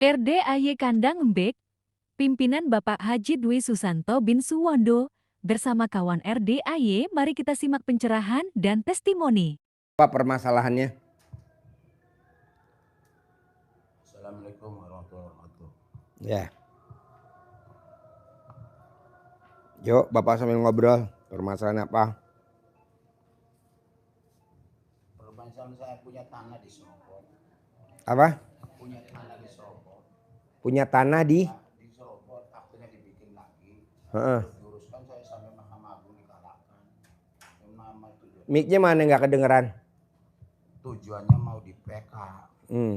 RDAY Kandang Embek, pimpinan Bapak Haji Dwi Susanto bin Suwondo, bersama kawan RDAY, mari kita simak pencerahan dan testimoni. Apa permasalahannya? Assalamualaikum warahmatullahi wabarakatuh. Ya. Yuk, Bapak sambil ngobrol. Permasalahan apa? Permasalahan saya punya tanah di Serobot. Apa? Punya tanah di Serobot. Punya tanah di? Di Serobot, akhirnya dibikin lagi. Heeh. Diuruskan saya sampai Mahkamah Agung dikalahkan. Mic-nya mana nggak kedengeran? Tujuannya mau di PK.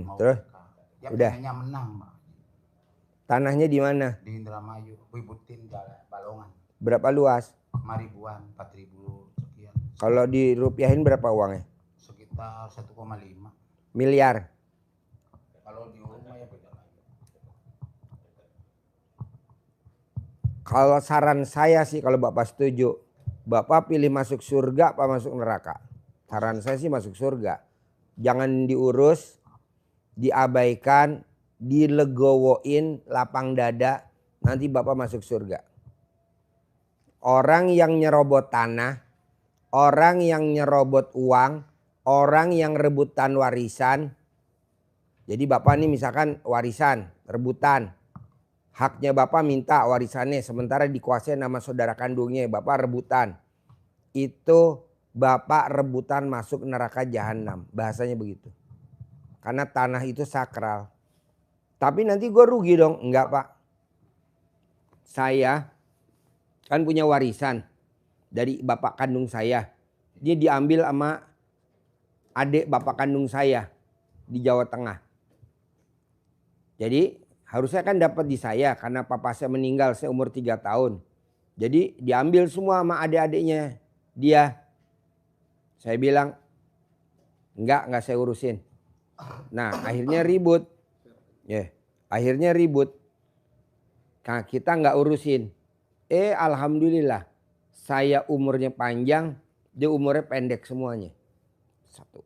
Mau Terus? PK. Ya udah. pengennya menang, Pak. Tanahnya di mana? Di Indramayu, Wibutin Balongan. Berapa luas? 5.000-an, 4.000 sekian. Kalau dirupiahin berapa uangnya? Sekitar 1,5 miliar. Kalau di rumah ya beda lagi. Kalau saran saya sih, kalau Bapak setuju, Bapak pilih masuk surga apa masuk neraka? Saran saya sih masuk surga. Jangan diurus, diabaikan, dilegowoin, lapang dada, nanti Bapak masuk surga. Orang yang nyerobot tanah, orang yang nyerobot uang, orang yang rebutan warisan. Jadi Bapak ini misalkan warisan, rebutan. Haknya Bapak minta warisannya, sementara dikuasai nama saudara kandungnya, Bapak rebutan. Itu Bapak rebutan masuk neraka jahanam, bahasanya begitu. Karena tanah itu sakral. Tapi nanti gue rugi dong. Enggak, Pak. Saya kan punya warisan dari bapak kandung saya. Dia diambil sama adik bapak kandung saya di Jawa Tengah. Jadi harusnya kan dapat di saya karena papa saya meninggal, saya umur 3 tahun. Jadi diambil semua sama adik-adiknya dia. Saya bilang enggak saya urusin. Nah akhirnya ribut. Akhirnya ribut. Nah kita enggak urusin. Alhamdulillah saya umurnya panjang, dia umurnya pendek semuanya. 1.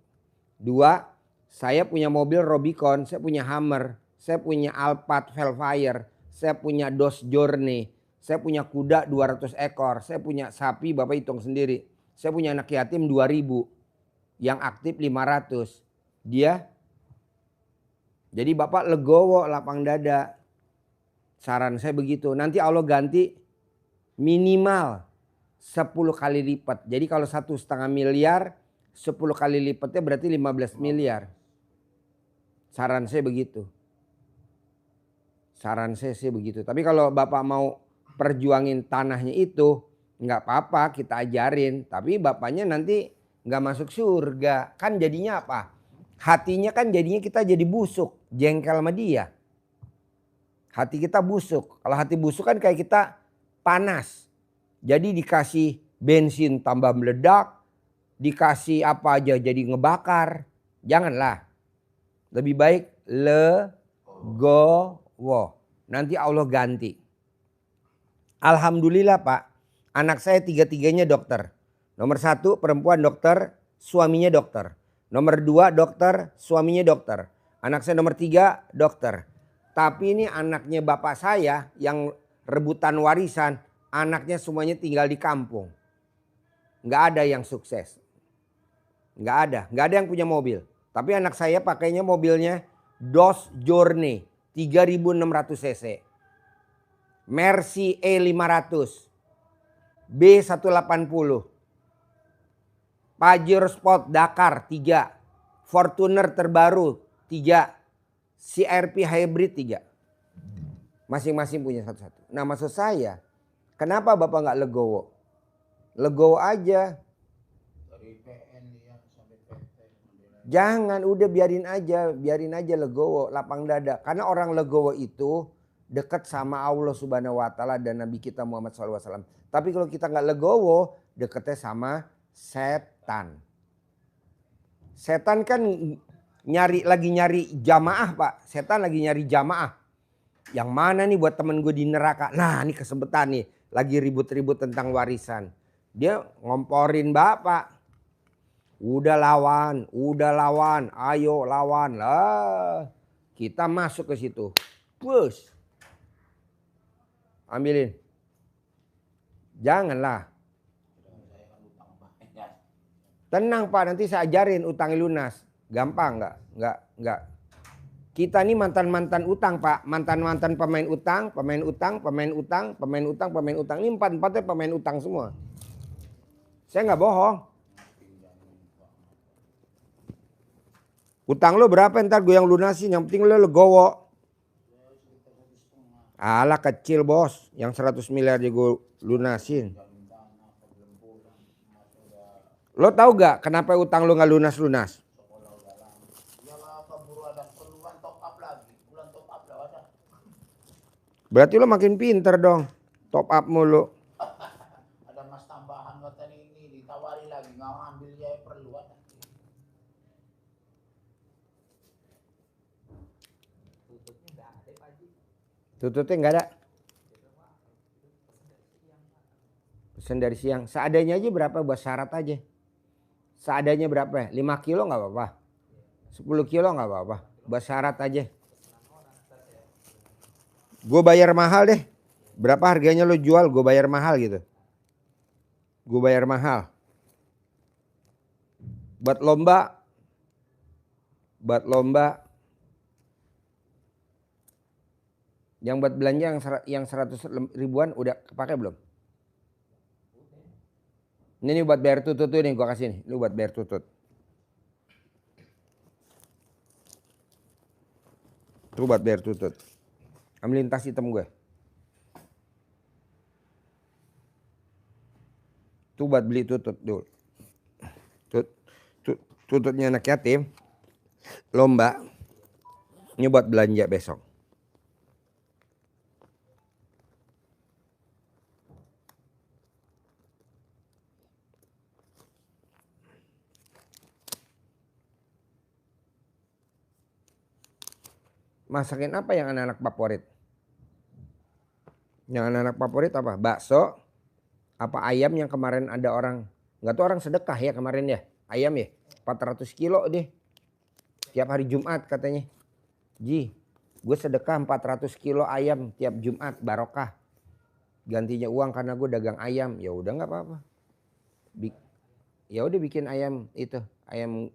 2, saya punya mobil Rubicon, saya punya Hummer, saya punya Alphard Velfire, saya punya Dodge Journey, saya punya kuda 200 ekor, saya punya sapi, Bapak hitung sendiri. Saya punya anak yatim 2000, yang aktif 500. Dia, jadi Bapak legowo, lapang dada. Saran saya begitu, nanti Allah ganti minimal 10 kali lipat. Jadi kalau 1,5 miliar, 10 kali lipatnya berarti 15 miliar. Saran saya begitu. Saran saya sih begitu. Tapi kalau Bapak mau perjuangin tanahnya itu, nggak apa-apa kita ajarin. Tapi Bapaknya nanti nggak masuk surga. Kan jadinya apa? Hatinya kan jadinya kita jadi busuk, jengkel sama dia. Hati kita busuk. Kalau hati busuk kan kayak kita panas. Jadi dikasih bensin tambah meledak. Dikasih apa aja jadi ngebakar. Janganlah. Lebih baik legowo. Nanti Allah ganti. Alhamdulillah Pak. Anak saya 3-tiganya dokter. Nomor 1 perempuan dokter. Suaminya dokter. Nomor 2 dokter. Suaminya dokter. Anak saya nomor 3 dokter. Tapi ini anaknya bapak saya yang rebutan warisan. Anaknya semuanya tinggal di kampung. Nggak ada yang sukses. Nggak ada yang punya mobil. Tapi anak saya pakainya mobilnya Dodge Journey 3600 cc. Mercy E500. B180. Pajero Sport Dakar 3. Fortuner terbaru 3. CRP Hybrid 3. Masing-masing punya satu-satu. Nah maksud saya, kenapa Bapak nggak legowo? Legowo aja. Dari PN ya sampai PT. Jangan, udah biarin aja legowo, lapang dada. Karena orang legowo itu dekat sama Allah Subhanahu Wa Taala dan Nabi kita Muhammad SAW. Tapi kalau kita nggak legowo, dekatnya sama setan. Setan kan lagi nyari jamaah Pak. Setan lagi nyari jamaah. Yang mana nih buat temen gue di neraka. Nah ini kesempatan nih. Lagi ribut-ribut tentang warisan. Dia ngomporin Bapak. Udah lawan, ayo lawan lah. Kita masuk ke situ. Push. Ambilin. Janganlah. Tenang Pak, nanti saya ajarin utang lunas. Gampang nggak. Kita nih mantan-mantan utang Pak. Mantan-mantan pemain utang. Ini empat-empatnya pemain utang semua. Saya nggak bohong. Utang lo berapa ntar gue yang lunasin. Yang penting lo legowo. Alah kecil bos. Yang 100 miliar aja gue lunasin. Lo tahu gak kenapa utang lo gak lunas-lunas? Berarti lo makin pinter dong. Top up mulu. Ada mas tambahan kata ini ditawari lagi nggak ngambil ya perluan. Tututnya nggak ada. Pesan dari siang. Seadanya aja berapa buat syarat aja. Seadanya berapa? 5 kilo nggak apa-apa. 10 kilo nggak apa-apa. Buat syarat aja. Gue bayar mahal deh. Berapa harganya lo jual? Gue bayar mahal gitu. Gue bayar mahal. Buat lomba. Yang buat belanja yang 100 ribuan udah kepake belum? Ini buat bayar tutut tuh nih gue kasih nih. Ini buat bayar tutut. Itu buat bayar tutut. Ambilin tas hitam gue. Itu buat beli tutut dulu. Tututnya anak yatim. Lomba. Ini buat belanja besok. Masakin apa yang anak-anak favorit? Yang anak-anak favorit apa? Bakso? Apa ayam yang kemarin ada orang, nggak tahu orang sedekah ya kemarin ya? Ayam ya? 400 kilo deh. Tiap hari Jumat katanya. Ji, gue sedekah 400 kilo ayam tiap Jumat, barokah. Gantinya uang karena gue dagang ayam. Ya udah nggak apa-apa. Ya udah bikin ayam itu, ayam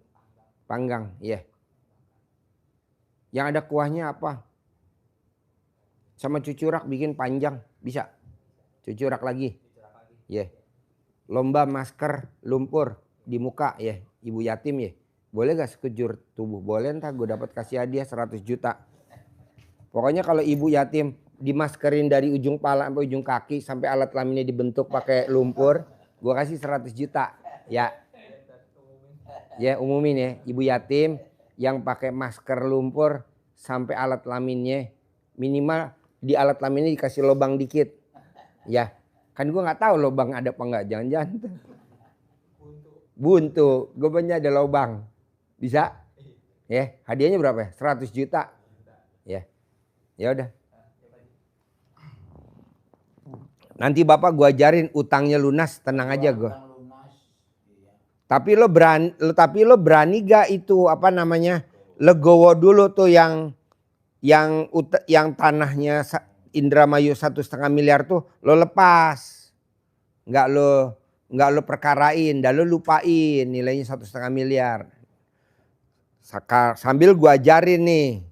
panggang, ya. Yang ada kuahnya apa? Sama cucurak bikin panjang, bisa? Cucurak lagi. Ya. Yeah. Lomba masker lumpur di muka ya, ibu yatim ya. Boleh gak sekujur tubuh? Boleh, ntar gue dapat kasih hadiah 100 juta. Pokoknya kalau ibu yatim dimaskerin dari ujung pala sampai ujung kaki sampai alat kelaminnya dibentuk pakai lumpur, gue kasih 100 juta. Ya. Ya, umumin ya, ibu yatim yang pakai masker lumpur sampai alat kelaminnya minimal di alat kelaminnya dikasih lubang dikit. Ya, kan gue nggak tahu lubang ada apa nggak, jangan-jangan buntu, gue punya ada lubang, bisa? Ya, hadiahnya berapa? 100 juta. Ya, ya udah. Nanti bapak gue ajarin utangnya lunas, tenang aja gue. Tapi lo berani gak itu apa namanya legowo dulu tuh yang tanahnya Indramayu 1,5 miliar tuh lo lepas, nggak lo perkarain, dan lo lupain nilainya 1,5 miliar. Sambil gua ajarin nih,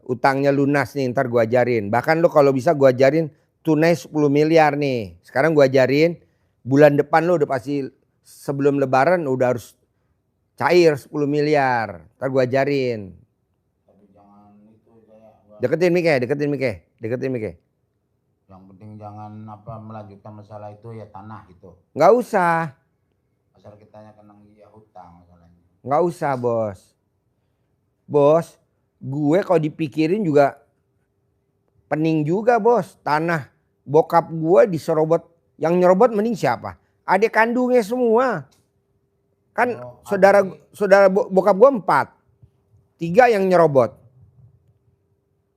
utangnya lunas nih, ntar gua ajarin. Bahkan lo kalau bisa gua ajarin tunai 10 miliar nih. Sekarang gua ajarin. Bulan depan lo udah pasti sebelum lebaran udah harus cair 10 miliar. Ntar gue ajarin. Tapi jangan itu kayak Deketin Mike. yang penting jangan melanjutkan masalah itu ya tanah itu. Nggak usah. Asal kitanya kena ya hutang masalahnya. Nggak usah bos. Bos, gue kalau dipikirin juga pening juga bos. Tanah bokap gue diserobot. Yang nyerobot mending siapa? Adik kandungnya semua. Kan saudara bokap gue 4. 3 yang nyerobot.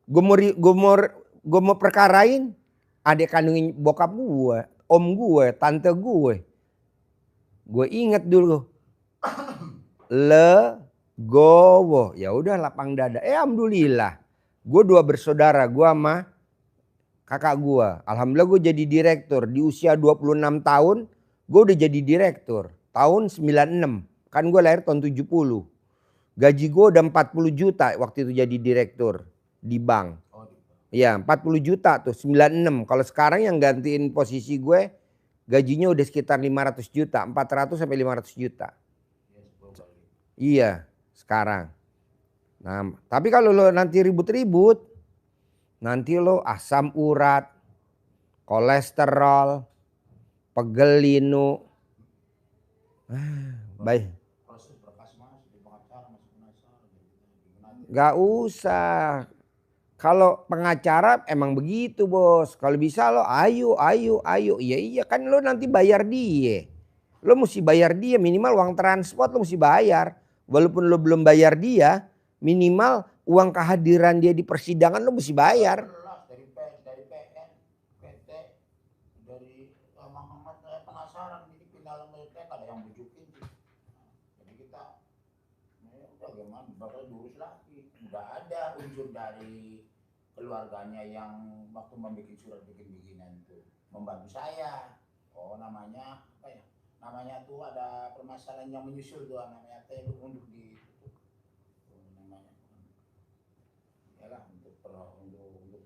Gue mau perkarain adik kandung bokap gue, om gue, tante gue. Gue inget dulu. Gowo, ya udah lapang dada. Alhamdulillah. Gue 2 bersaudara, gue sama kakak gue. Alhamdulillah gue jadi direktur. Di usia 26 tahun, gue udah jadi direktur. Tahun 96, kan gue lahir tahun 70. Gaji gue udah 40 juta waktu itu jadi direktur di bank. Oh, Iya 40 juta tuh 96. Kalau sekarang yang gantiin posisi gue gajinya udah sekitar 500 juta. 400 sampai 500 juta. ya 10 kali. Iya sekarang. Nah tapi kalau lo nanti ribut-ribut. Nanti lo asam urat, kolesterol, pegel linu. Baik. Proses berkas mas di pengacara masih penasaran. Gimana? Gak usah. Kalau pengacara emang begitu bos. Kalau bisa lo ayo. Iya kan lo nanti bayar dia. Lo mesti bayar dia minimal uang transport lo mesti bayar. Walaupun lo belum bayar dia minimal uang kehadiran dia di persidangan lo mesti bayar. Jelas dari PN, PT, dari Muhammad saya penasaran jadi pindah mereka ada yang bujukin sih. Jadi kita udah gimana bakal lurus lagi. Udah ada unsur dari keluarganya yang waktu membuat surat bikin-bikinan itu membantu saya. Oh namanya apa ya? Namanya tuh ada permasalahan yang menyusul tuh namanya teh untuk ditutup. Namanya ya lah untuk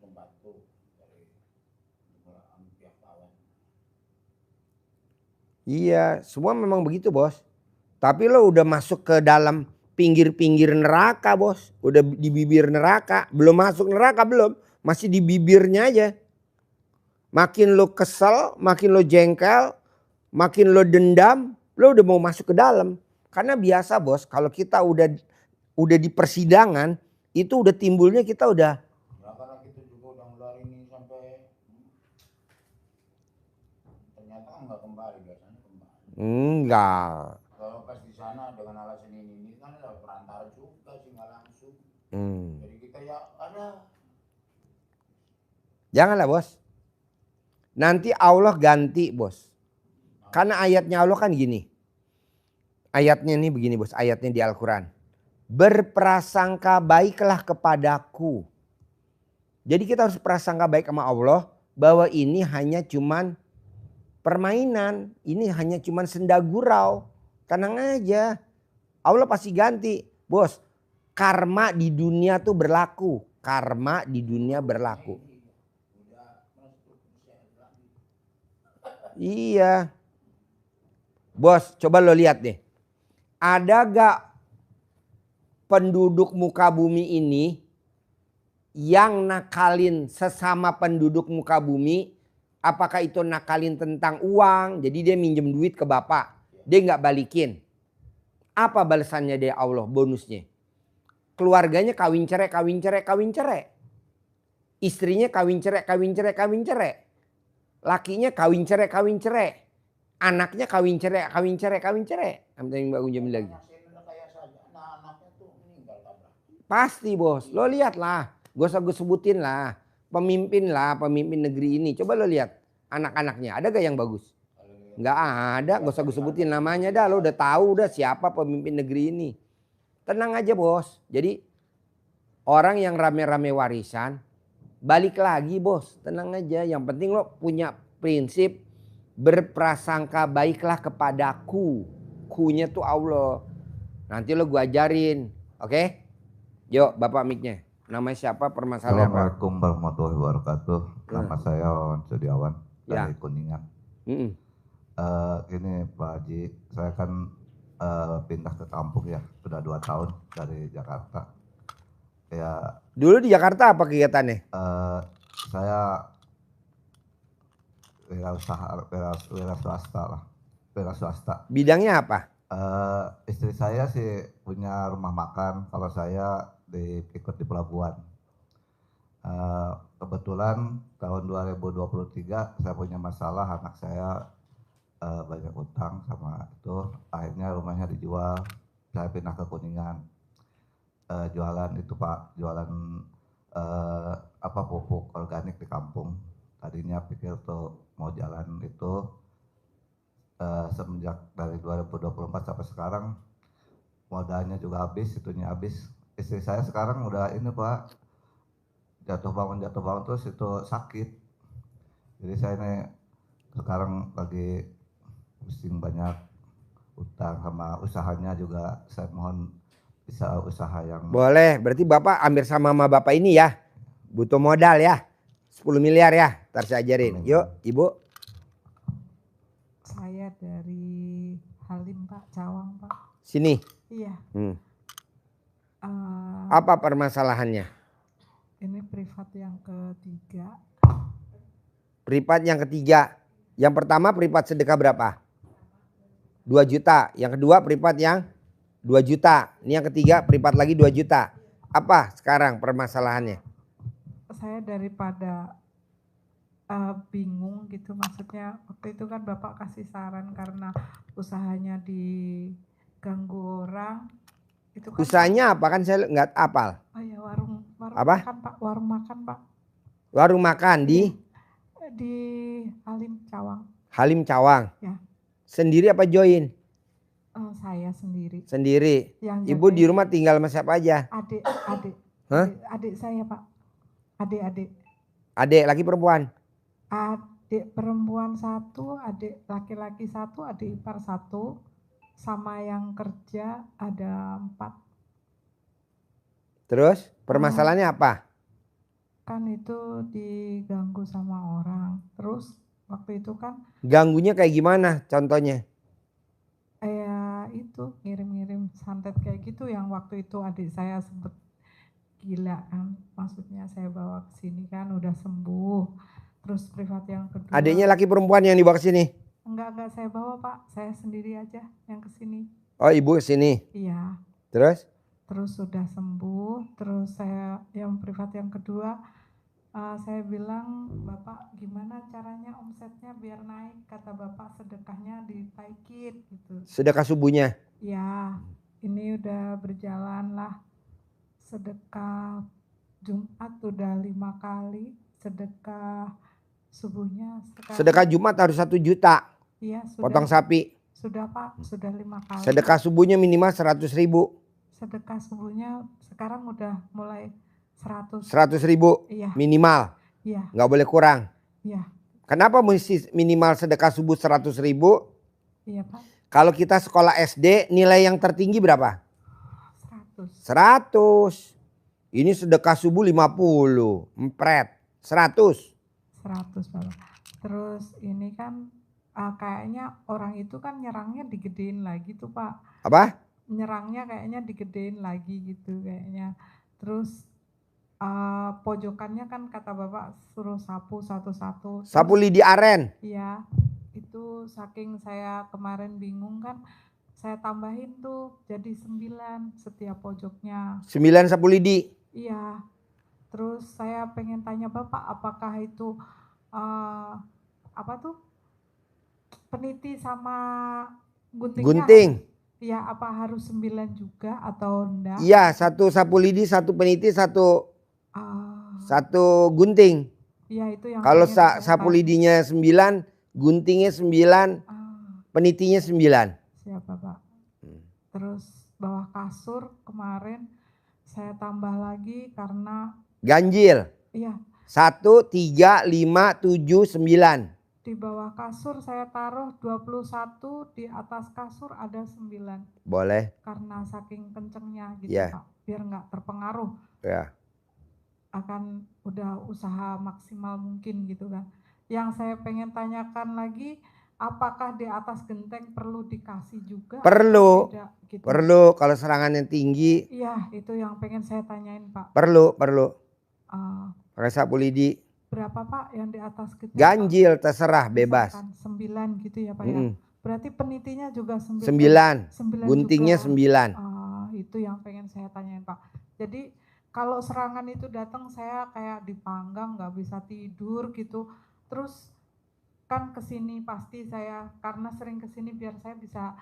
membantu dari pihak lawan. Iya semua memang begitu bos. Tapi lo udah masuk ke dalam pinggir-pinggir neraka bos. Udah di bibir neraka. Belum masuk neraka belum. Masih di bibirnya aja. Makin lo kesel, makin lo jengkel, makin lo dendam. Lo udah mau masuk ke dalam. Karena biasa bos kalau kita udah di persidangan. Itu udah timbulnya kita udah. Ya karena kita juga udah ngeluarin ini sampai ternyata nggak kembali biasanya kembali. Enggak. Kalau pas di sana dengan alasan ini kan ada perantara juga sih nggak langsung. Jadi kita ya ada. Janganlah bos. Nanti Allah ganti bos. Karena ayatnya Allah kan gini. Ayatnya ini begini bos. Ayatnya di Al-Quran. Berprasangka baiklah kepadaku. Jadi kita harus prasangka baik sama Allah. Bahwa ini hanya cuman permainan. Ini hanya cuman senda gurau. Tenang aja. Allah pasti ganti. Bos. Karma di dunia tuh berlaku. Karma di dunia berlaku. Iya. Bos coba lo lihat deh. Ada gak penduduk muka bumi ini yang nakalin sesama penduduk muka bumi? Apakah itu nakalin tentang uang? Jadi dia minjem duit ke bapak. Dia gak balikin. Apa balasannya dari Allah bonusnya? Keluarganya kawin cerai. Istrinya kawin cerai. Lakinya kawin cerai. Anaknya kawin cerai. Mbak Gunjam lagi. Anaknya tuh meninggal tabrak. Pasti bos. Lo lihat lah. Gak usah gue sebutin lah. Pemimpin negeri ini. Coba lo lihat anak-anaknya. Ada gak yang bagus? Gak ada. Gak usah gue sebutin namanya dah. Lo udah tahu dah siapa pemimpin negeri ini. Tenang aja bos. Jadi orang yang rame-rame warisan. Balik lagi bos. Tenang aja. Yang penting lo punya prinsip. Berprasangka baiklah kepadaku. Kunya tuh Allah. Nanti lo gue ajarin. Oke? Yuk bapak mic-nya. Namanya siapa, permasalahan apa? Assalamualaikum warahmatullahi wabarakatuh. Nama saya Wawan Sudiawan dari Ya. Kuningan. Gini Pak Haji, saya kan pindah ke kampung ya, sudah 2 tahun dari Jakarta. Ya. Dulu di Jakarta apa kegiatannya? Saya wira swasta. Bidangnya apa? Istri saya sih punya rumah makan, kalau saya ikut di pelabuhan. Kebetulan tahun 2023 saya punya masalah, anak saya banyak utang sama itu, akhirnya rumahnya dijual, saya pindah ke Kuningan. Jualan itu Pak, jualan pupuk organik di kampung. Tadinya pikir tuh mau jalan itu, semenjak dari 2024 sampai sekarang modalnya juga habis, itunya habis. Istri saya sekarang udah ini Pak, jatuh bangun terus itu sakit. Jadi saya ini sekarang lagi pusing banyak utang, sama usahanya juga saya mohon bisa usaha yang Boleh, berarti Bapak ambil sama Bapak ini ya. Butuh modal ya. 10 miliar ya, ntar saya ajarin. Yuk, Ibu. Saya dari Halim Pak, Cawang Pak. Sini. Iya. Apa permasalahannya? Ini privat yang ketiga. Privat yang ketiga. Yang pertama privat sedekah berapa? 2 juta. Yang kedua privat yang 2 juta. Ini yang ketiga privat lagi 2 juta. Apa sekarang permasalahannya? Saya daripada bingung gitu, maksudnya waktu itu kan Bapak kasih saran karena usahanya diganggu orang. Itu kan Usahanya apa? Kan saya nggak apal. Oh ya, warung Apa? makan Pak, warung makan Pak. Warung makan di Halim Cawang. Halim Cawang. Ya. Sendiri apa join? Saya sendiri. Sendiri. Yang Ibu di rumah tinggal sama siapa aja? Adik. Hah? Adik saya Pak. Adik. Adik laki perempuan? Adik perempuan 1, adik laki-laki 1, adik ipar 1, sama yang kerja ada 4. Terus permasalahannya apa? Kan itu diganggu sama orang. Terus waktu itu kan Ganggunya kayak gimana contohnya? itu ngirim-ngirim santet kayak gitu yang waktu itu adik saya sempet gila kan. Maksudnya saya bawa ke sini kan udah sembuh. Terus privat yang kedua. Adiknya laki perempuan yang dibawa ke sini? Enggak saya bawa Pak. Saya sendiri aja yang ke sini. Oh, ibu ke sini. Iya. Terus? Terus sudah sembuh. Terus saya yang privat yang kedua, saya bilang, Bapak gimana caranya omsetnya biar naik? Kata Bapak sedekahnya ditaikin gitu. Sedekah subuhnya? Ya, ini udah berjalan lah. Sedekah Jumat udah 5 kali. Sedekah subuhnya sekarang. Sedekah Jumat harus 1 juta. Iya, sudah. Potong sapi. Sudah Pak, sudah 5 kali. Sedekah subuhnya minimal 100.000. Sedekah subuhnya sekarang udah mulai 100. 100.000 Iya. minimal. Iya. Nggak boleh kurang. Iya. Kenapa mesti minimal sedekah subuh 100.000? Iya Pak. Kalau kita sekolah SD nilai yang tertinggi berapa? 100. 100. Ini sedekah subuh 50. Empret. 100. 100 Bapak. Terus ini kan kayaknya orang itu kan nyerangnya digedein lagi tuh Pak. Apa? Nyerangnya kayaknya digedein lagi gitu kayaknya. Terus pojokannya kan kata Bapak suruh sapu satu-satu. Sapu lidi aren. Iya. Itu saking saya kemarin bingung kan, saya tambahin tuh jadi 9 setiap pojoknya. 9 sapu lidi. Iya. Terus saya pengen tanya Bapak, apakah itu apa tuh peniti sama guntingnya? Gunting. Iya, apa harus 9 juga atau enggak? Iya, 1 sapu lidi, 1 peniti, 1 gunting. Iya, itu yang Kalau pengen saya sapu tanya. lidinya 9, guntingnya 9, penitinya 9. Siapa Pak? Terus bawah kasur kemarin saya tambah lagi karena Ganjil. iya. 1, 3, 5, 7, 9. Di bawah kasur saya taruh 21, di atas kasur ada 9. Boleh. Karena saking kencengnya gitu Ya. Pak, biar nggak terpengaruh. Ya. Akan udah usaha maksimal mungkin gitu kan. Yang saya pengen tanyakan lagi, apakah di atas genteng perlu dikasih juga? Perlu. Atau tidak, gitu? Perlu kalau serangannya tinggi. Iya, itu yang pengen saya tanyain Pak. Perlu. Pakai sapu lidi. Berapa Pak yang di atas genteng? Ganjil terserah, bebas. Misalkan 9 gitu ya Pak ya. Berarti penitinya juga 9. 9. Guntingnya juga. 9. Itu yang pengen saya tanyain Pak. Jadi kalau serangan itu datang saya kayak dipanggang, nggak bisa tidur gitu. Terus kan kesini pasti saya, karena sering kesini biar saya bisa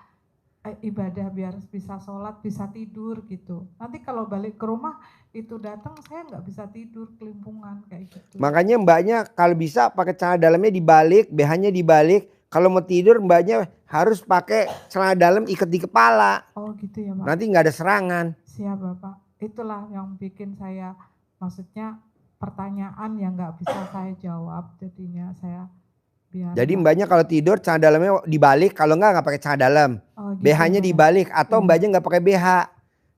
ibadah, biar bisa sholat, bisa tidur gitu. Nanti kalau balik ke rumah itu datang saya nggak bisa tidur, kelimpungan kayak gitu. Makanya mbaknya kalau bisa pakai celana dalamnya dibalik, BH-nya dibalik. Kalau mau tidur mbaknya harus pakai celana dalam ikat di kepala. Oh gitu ya Pak. Nanti nggak ada serangan. Siap Bapak. Itulah yang bikin saya, maksudnya pertanyaan yang nggak bisa saya jawab, jadinya saya biar. Jadi nggak- mbaknya kalau tidur celana dalamnya dibalik, kalau nggak pakai celana dalam. Oh, gitu BH-nya ya, Pak, ya. dibalik atau Iya. mbaknya nggak pakai BH.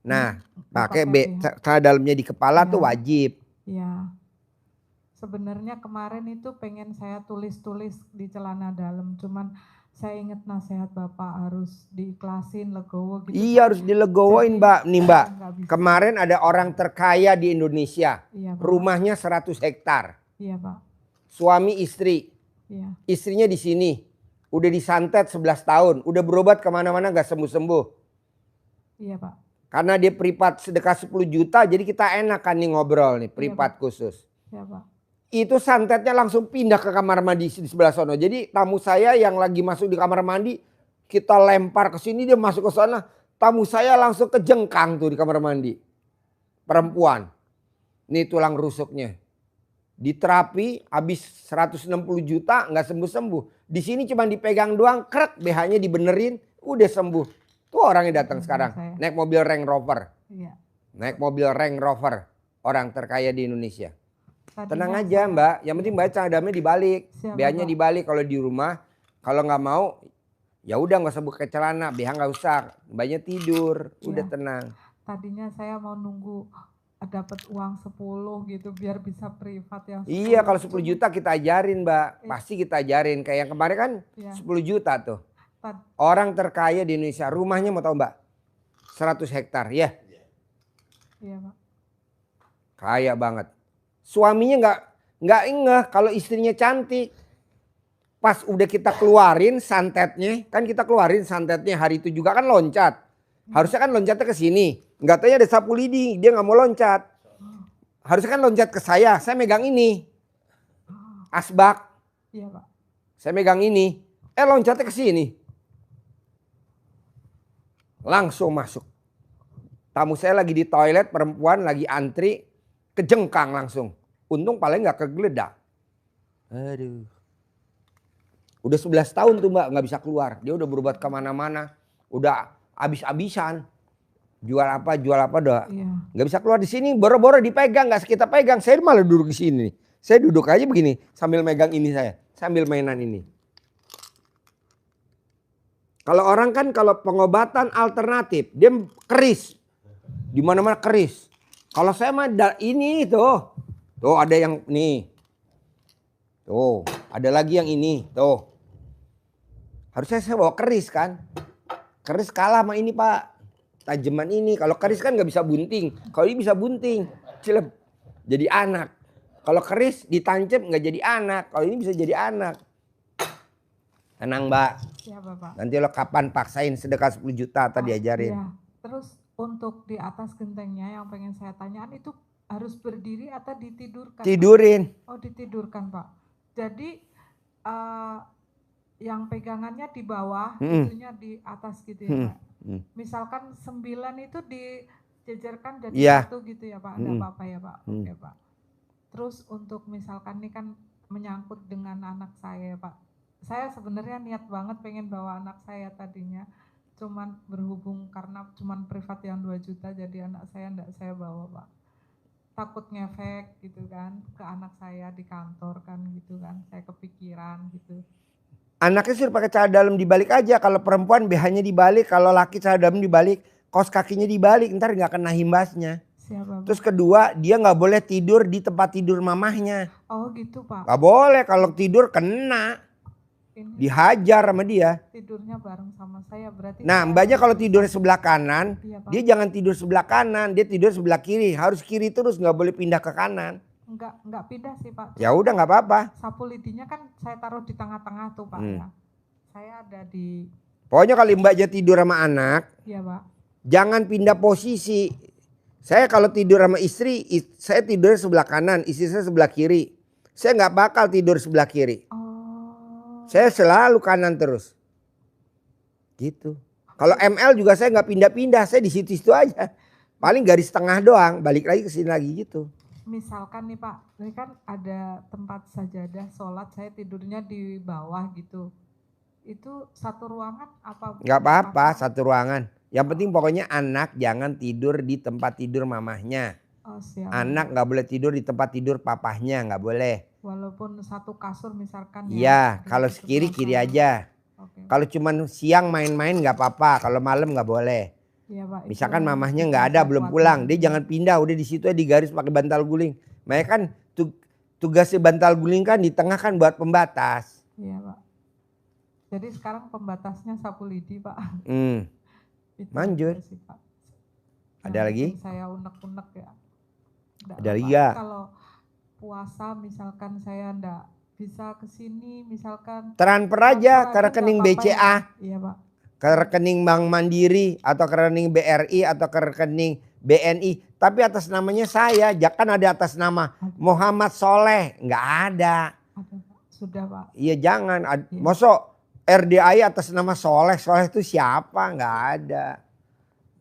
Nah, Nggak pakai pakai BH. celana dalamnya di kepala Iya. tuh wajib. Iya. Sebenarnya kemarin itu pengen saya tulis-tulis di celana dalam, cuman saya ingat nasihat Bapak harus diikhlasin, legowo gitu. Iya, harus dilegowoin Jadi, mbak. Nih mbak, nggak bisa. kemarin ada orang terkaya di Indonesia. Iya Pak. Rumahnya 100 hektar. Iya Pak. Suami istri. Iya. Istrinya di sini. Udah disantet 11 tahun. Udah berobat kemana-mana gak sembuh-sembuh. Iya Pak. Karena dia privat sedekah 10 juta. Jadi kita enak kan nih ngobrol nih. Privat khusus. Iya Pak. Itu santetnya langsung pindah ke kamar mandi di sebelah sono. Jadi tamu saya yang lagi masuk di kamar mandi. Kita lempar ke sini dia masuk ke sana. Tamu saya langsung kejengkang tuh di kamar mandi. Perempuan. Nih tulang rusuknya. Diterapi habis 160 juta nggak sembuh-sembuh. Di sini cuma dipegang doang, krek BH-nya dibenerin, udah sembuh. Tuh orangnya datang sekarang, Saya. naik mobil Range Rover. Iya. Naik mobil Range Rover, orang terkaya di Indonesia. Tadinya Tenang aja saya- mbak, yang penting mbak cadamnya dibalik. Siap, BH-nya Bapak. dibalik kalau di rumah. Kalau nggak mau, ya udah nggak usah buka celana, BH nggak usah. Mbaknya tidur, udah Iya. tenang. Tadinya saya mau nunggu dapat uang 10 gitu biar bisa privat yang 10. Iya kalau 10 Cuma juta kita ajarin mbak, Iya. pasti kita ajarin. Kayak yang kemarin kan Iya. 10 juta tuh. tad- Orang terkaya di Indonesia, rumahnya mau tahu mbak? 100 hektar, ya Iya Pak. kaya banget. Suaminya nggak ngeh kalau istrinya cantik. Pas udah kita keluarin santetnya, kan kita keluarin santetnya hari itu juga kan loncat. Harusnya kan loncatnya ke sini. Nggak tahu ada sapu lidi, dia nggak mau loncat. Harusnya kan loncat ke saya megang ini. Asbak, Iya Pak. saya megang ini. Loncatnya ke sini. Langsung masuk. Tamu saya lagi di toilet, perempuan lagi antri, kejengkang langsung. Untung paling nggak kegeledak. Aduh. Udah 11 tahun tuh mbak nggak bisa keluar. Dia udah berobat kemana-mana. Udah abis-abisan. Jual apa udah Iya. nggak bisa keluar di sini. Boro-boro dipegang, nggak kita pegang. Saya malah duduk di sini. Saya duduk aja begini sambil megang ini saya, sambil mainan ini. Kalau orang kan kalau pengobatan alternatif dia keris, di mana-mana keris. Kalau saya mah ini tuh ada yang nih, tuh ada lagi yang ini, tuh. Harusnya saya bawa keris kan, keris kalah sama ini pak. Tajaman ini, kalau keris kan nggak bisa bunting, kalau ini bisa bunting, cilep, jadi anak. Kalau keris ditancap nggak jadi anak, kalau ini bisa jadi anak. Tenang mbak, Siap Bapak. nanti lo kapan paksain sedekah 10 juta tadi diajarin. Iya. Terus untuk di atas gentengnya yang pengen saya tanyaan itu harus berdiri atau ditidurkan? Pak? Tidurin, Oh ditidurkan Pak. Jadi yang pegangannya di bawah, itunya di atas gitu ya Pak. Misalkan 9 itu dijejerkan jadi Iya. 1 gitu ya Pak. Ada apa-apa ya Pak? Oke Pak. Terus untuk misalkan ini kan menyangkut dengan anak saya Pak. Saya sebenarnya niat banget pengen bawa anak saya tadinya. Cuman berhubung karena cuman privat yang 2 juta jadi anak saya enggak saya bawa Pak. Takut ngefek gitu kan ke anak saya di kantor kan gitu kan. Saya kepikiran gitu. anaknya suruh pakai celana dalam dibalik aja. Kalau perempuan BH-nya dibalik, kalau laki celana dalam dibalik, kaos kakinya dibalik, ntar nggak kena himbasnya. Siapa Pak? Terus kedua, dia nggak boleh tidur di tempat tidur mamahnya. Oh gitu Pak. Nggak boleh, kalau tidur kena, Ini dihajar sama dia. tidurnya bareng sama saya berarti. Nah saya mbaknya harus kalau bisa- tidur sebelah kanan, Iya, Pak. dia jangan tidur sebelah kanan, dia tidur sebelah kiri. Harus kiri terus, nggak boleh pindah ke kanan. Enggak pindah sih Pak. Ya udah nggak apa-apa. Sapu lidinya kan saya taruh di tengah-tengah tuh Pak ya. Saya ada di, Pokoknya kalau mbaknya tidur sama anak, ya Pak. jangan pindah posisi. Saya kalau tidur sama istri, saya tidur sebelah kanan, istri saya sebelah kiri. Saya nggak bakal tidur sebelah kiri. Oh, Saya selalu kanan terus. Gitu. Kalau ML juga saya nggak pindah-pindah, saya di situ-situ aja. Paling garis tengah doang, balik lagi ke sini lagi gitu. misalkan nih Pak, ini kan ada tempat sajadah sholat, saya tidurnya di bawah gitu. itu satu ruangan apa? Nggak apa-apa apa? satu ruangan. Yang penting pokoknya anak jangan tidur di tempat tidur mamahnya. Oh, siap. Anak nggak boleh tidur di tempat tidur papahnya, nggak boleh. Walaupun satu kasur misalkan ya. Iya, di kalau sebelah kiri kiri sana. aja. Oke. Kalau cuman siang main-main nggak apa-apa, kalau malam nggak boleh. Iya, Pak. Itu Misalkan mamahnya yang nggak ada saya belum khawatir. pulang, dia jangan pindah, udah di situ aja digaris pakai bantal guling. Makanya kan tugasnya bantal guling kan di tengah kan buat pembatas. Iya, Pak. Jadi sekarang pembatasnya sapu lidi, Pak. Itu Manjur. aja sih, Pak. Ada lagi? bikin saya unek-unek ya. Ada lagi nggak? Kalau puasa misalkan saya ndak bisa ke sini misalkan Transfer aja ke nggak rekening apa-apa ya, BCA, Pak? Iya, Pak. ke rekening Bank Mandiri atau ke rekening BRI atau ke rekening BNI. Tapi atas namanya saya, jangan ada atas nama Muhammad Soleh, nggak ada. Ada, Pak. Sudah, Pak. Iya jangan, Iya. mosok RDAI atas nama Soleh, Soleh itu siapa? Nggak ada.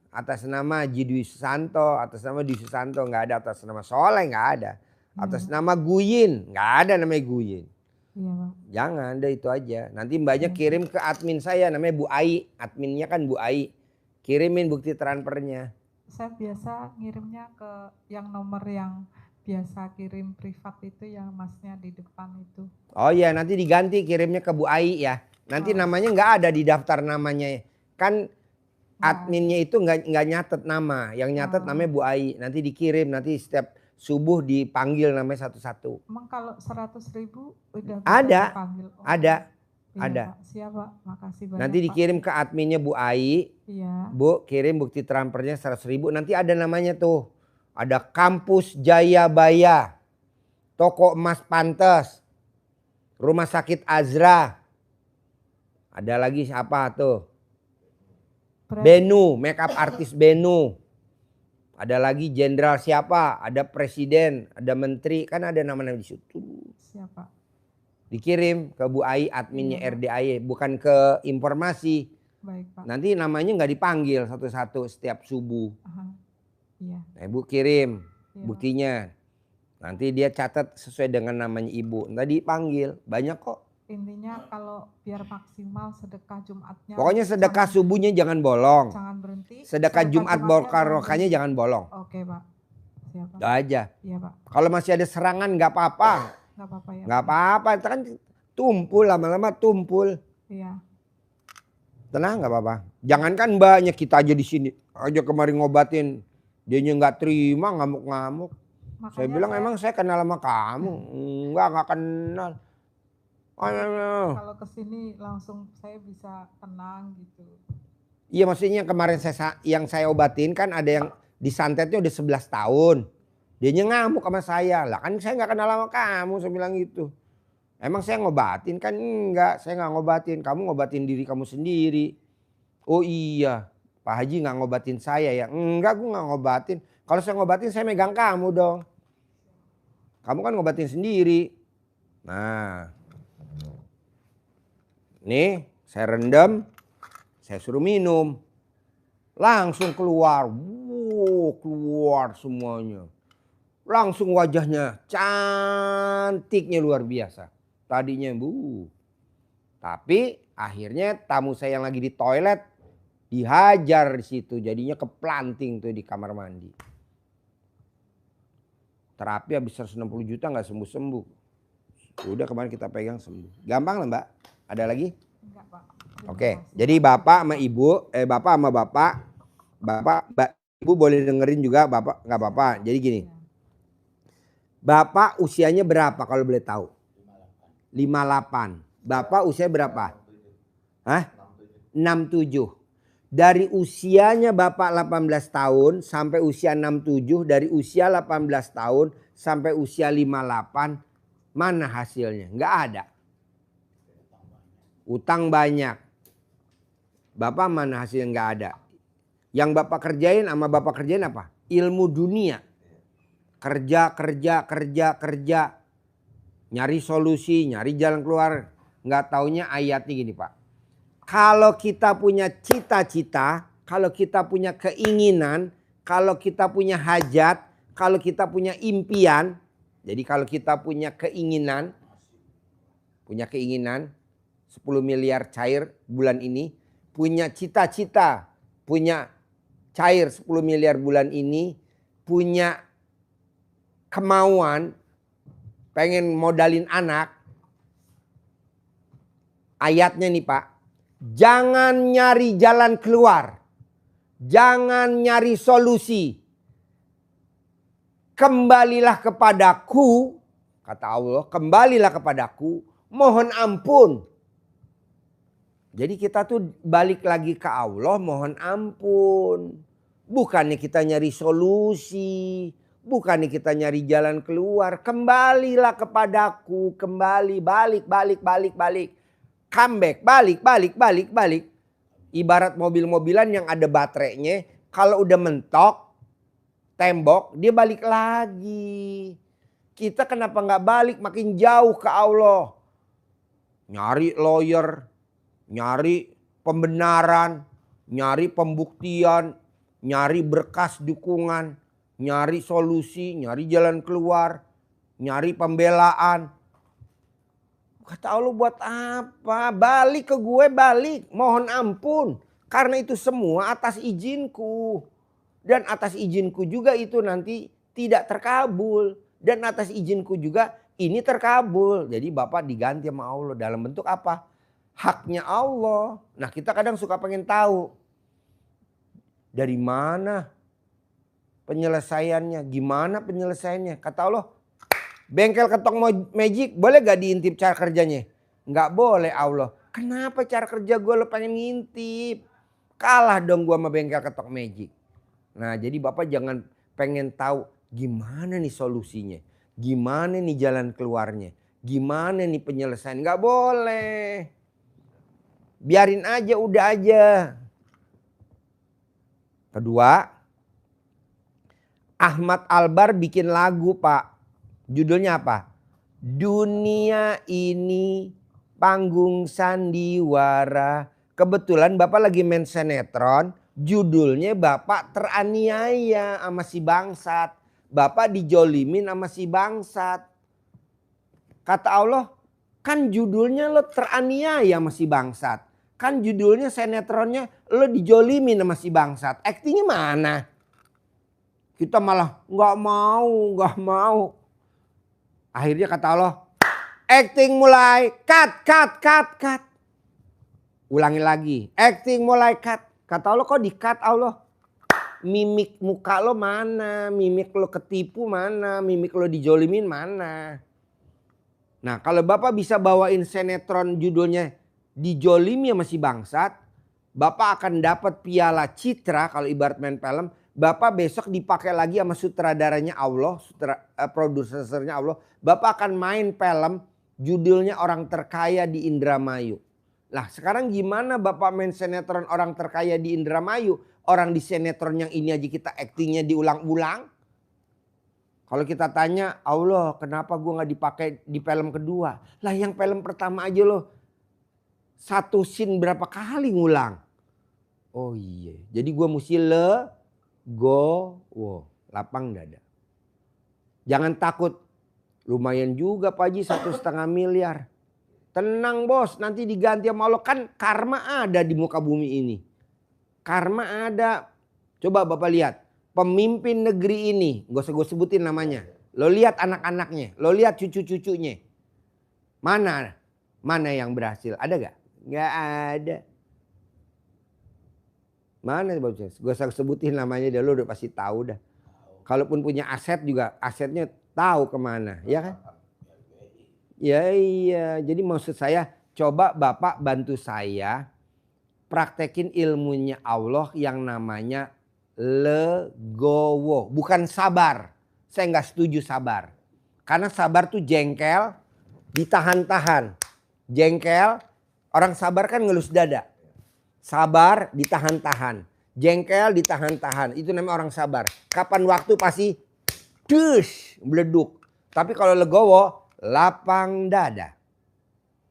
Atas nama Haji Dwi Susanto, atas nama Dwi Susanto nggak ada, atas nama Soleh nggak ada. Atas nama Guyin, nggak ada namanya Guyin. Iya, Pak. Jangan, deh itu aja. Nanti mbaknya kirim ke admin saya namanya Bu Ai. Adminnya kan Bu Ai. Kirimin bukti transfernya. Saya biasa ngirimnya ke yang nomor yang biasa kirim privat itu yang masnya di depan itu. Oh iya, nanti diganti kirimnya ke Bu Ai ya. Nanti namanya nggak ada di daftar namanya. Kan adminnya itu nggak nyatet nama. Yang nyatet namanya Bu Ai. Nanti dikirim, nanti setiap subuh dipanggil namanya satu-satu. Emang kalau 100.000 udah bisa Ada, dipanggil? ada. Iya, Ada. Pak. Siap, Pak. Makasih banyak, Nanti dikirim ke adminnya Bu Ai. Iya. Bu, kirim bukti transfernya 100.000. Nanti ada namanya tuh. Ada Kampus Jayabaya. Toko Emas Pantes. Rumah Sakit Azra. Ada lagi siapa tuh? Benu, makeup artis Benu. Ada lagi jenderal siapa? Ada presiden, ada menteri. Kan ada nama-nama di situ. Siapa? Dikirim ke Bu Ai, adminnya Iya, Pak. RDAI. Bukan ke informasi. Baik, Pak. Nanti namanya nggak dipanggil satu-satu setiap subuh. Aha. Iya. Nah, Ibu kirim Iya, buktinya. Nanti dia catat sesuai dengan namanya Ibu. Nanti dipanggil. Banyak kok. Intinya kalau biar maksimal sedekah Jumatnya. Pokoknya sedekah subuhnya jangan bolong. Jangan berhenti. Sedekah Jumat Jumatnya barokahnya jangan bolong. Oke, Pak. Siap, Pak. Udah aja. Iya, Pak. Kalau masih ada serangan nggak apa-apa. Nggak apa-apa ya. Nggak Pak? apa-apa. Itu kan tumpul lama-lama tumpul. Iya. Tenang nggak apa-apa. Jangankan mbaknya, kita aja di sini aja kemarin ngobatin. Dianya nggak terima, ngamuk-ngamuk. Saya bilang emang saya kenal sama kamu. Nggak kenal. Kalau kesini langsung saya bisa tenang gitu. Iya maksudnya kemarin yang saya obatin kan ada yang disantetnya udah 11 tahun. Dianya ngamuk sama saya. Lah kan saya nggak kenal sama kamu, saya bilang gitu. Emang saya ngobatin? Kan enggak, saya nggak ngobatin. Kamu ngobatin diri kamu sendiri. Oh iya, Pak Haji nggak ngobatin saya ya? Enggak, gue nggak ngobatin. Kalau saya ngobatin saya megang kamu dong. Kamu kan ngobatin sendiri. Nah. Nih, saya rendam, saya suruh minum. Langsung keluar. Wow, keluar semuanya. Langsung wajahnya cantiknya luar biasa. Tadinya tapi akhirnya tamu saya yang lagi di toilet dihajar di situ. Jadinya keplanting tuh di kamar mandi. Terapi habis 160 juta nggak sembuh-sembuh. Udah kemarin kita pegang sembuh. Gampang lah Mbak. Ada lagi? Enggak, Pak. Oke, jadi bapak sama ibu, bapak sama bapak, ibu boleh dengerin juga bapak nggak apa-apa. Jadi gini, bapak usianya berapa kalau boleh tahu? 58. Bapak usia berapa? Hah? 67. Dari usianya bapak 18 tahun sampai usia 67, dari usia 18 tahun sampai usia 58, mana hasilnya? Nggak ada. Utang banyak. Bapak mana hasilnya? Nggak ada. Yang bapak kerjain sama bapak kerjain apa? Ilmu dunia. Kerja. Nyari solusi, nyari jalan keluar. Nggak taunya ayatnya gini Pak. Kalau kita punya cita-cita, kalau kita punya keinginan, kalau kita punya hajat, kalau kita punya impian. Jadi kalau kita punya keinginan, 10 miliar cair bulan ini. Punya cita-cita, punya cair 10 miliar bulan ini. Punya kemauan, pengen modalin anak. Ayatnya nih Pak. Jangan nyari jalan keluar. Jangan nyari solusi. Kembalilah kepadaku, kata Allah, kembalilah kepadaku, mohon ampun. Jadi kita tuh balik lagi ke Allah, mohon ampun. Bukannya kita nyari solusi, bukannya kita nyari jalan keluar. Kembalilah kepadaku, kembali, balik. Comeback, balik. Ibarat mobil-mobilan yang ada baterainya, kalau udah mentok, tembok, dia balik lagi. Kita kenapa nggak balik makin jauh ke Allah? Nyari lawyer, nyari pembenaran, nyari pembuktian, nyari berkas dukungan, nyari solusi, nyari jalan keluar, nyari pembelaan. Kata Allah buat apa? Balik ke gue, balik. Mohon ampun. Karena itu semua atas izinku. Dan atas izinku juga itu nanti tidak terkabul. Dan atas izinku juga ini terkabul. Jadi Bapak diganti sama Allah dalam bentuk apa? Haknya Allah. Nah kita kadang suka pengen tahu. Dari mana penyelesaiannya? Gimana penyelesaiannya? Kata Allah, bengkel ketok magic boleh gak diintip cara kerjanya? Nggak boleh Allah. Kenapa cara kerja gue lo pengen ngintip? Kalah dong gue sama bengkel ketok magic. Nah jadi Bapak jangan pengen tahu gimana nih solusinya. Gimana nih jalan keluarnya. Gimana nih penyelesaian. Nggak boleh. Biarin aja, udah aja. Kedua, Ahmad Albar bikin lagu Pak. Judulnya apa? Dunia ini panggung sandiwara. Kebetulan Bapak lagi main sinetron. Judulnya Bapak teraniaya sama si bangsat. Bapak dijolimin sama si bangsat. Kata Allah, kan judulnya lo teraniaya sama si bangsat. Kan judulnya sinetronnya lo dijolimin sama si bangsat. Aktingnya mana? Kita malah nggak mau. Akhirnya kata Allah, acting mulai, cut. Ulangi lagi, acting mulai, cut. Kata Allah kok di-cut Allah? Mimik muka lo mana? Mimik lo ketipu mana? Mimik lo dijolimin mana? Nah kalau Bapak bisa bawain sinetron judulnya dijolimi sama si bangsat. Bapak akan dapat piala citra kalau ibarat main film. Bapak besok dipakai lagi sama sutradaranya Allah, produsernya Allah. Bapak akan main film judulnya Orang Terkaya di Indramayu. Lah sekarang gimana Bapak main sinetron orang terkaya di Indramayu. Orang di sinetron yang ini aja kita aktingnya diulang-ulang. Kalau kita tanya Allah kenapa gue gak dipakai di film kedua. Lah yang film pertama aja loh. Satu scene berapa kali ngulang. Oh iya jadi gue mesti lapang dada. Jangan takut. Lumayan juga Pak Haji 1,5 miliar. Tenang bos, nanti diganti sama Allah. Kan karma ada di muka bumi ini. Karma ada. Coba Bapak lihat. Pemimpin negeri ini. Gak usah gue sebutin namanya. Lo lihat anak-anaknya. Lo lihat cucu-cucunya. Mana yang berhasil? Ada gak? Gak ada. Mana Bapak? Gak usah sebutin namanya. Lo udah pasti tahu dah. Kalaupun punya aset juga. Asetnya tahu kemana. Ya kan? Ya iya, jadi maksud saya coba Bapak bantu saya praktekin ilmunya Allah yang namanya legowo. Bukan sabar, saya nggak setuju sabar. Karena sabar tuh jengkel, ditahan-tahan. Jengkel, orang sabar kan ngelus dada. Sabar, ditahan-tahan. Jengkel, ditahan-tahan. Itu namanya orang sabar. Kapan waktu pasti meleduk. Tapi kalau legowo, lapang dada.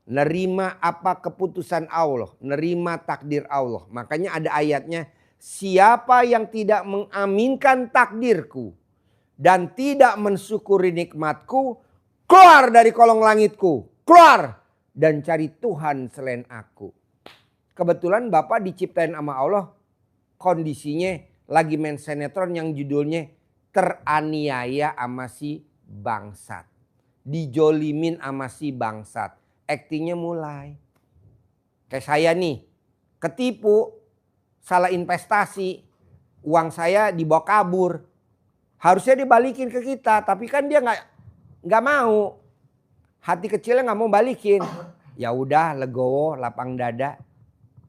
Nerima apa keputusan Allah. Nerima takdir Allah. Makanya ada ayatnya. Siapa yang tidak mengaminkan takdirku. Dan tidak mensyukuri nikmatku. Keluar dari kolong langitku. Keluar dan cari Tuhan selain aku. Kebetulan Bapak diciptain sama Allah kondisinya lagi main sinetron yang judulnya teraniaya sama si bangsat. Dijolimin sama si bangsat. Aktingnya mulai. Kayak saya nih, ketipu, salah investasi, uang saya dibawa kabur. Harusnya dibalikin ke kita, tapi kan dia nggak mau. Hati kecilnya nggak mau balikin. Ya udah, legowo, lapang dada.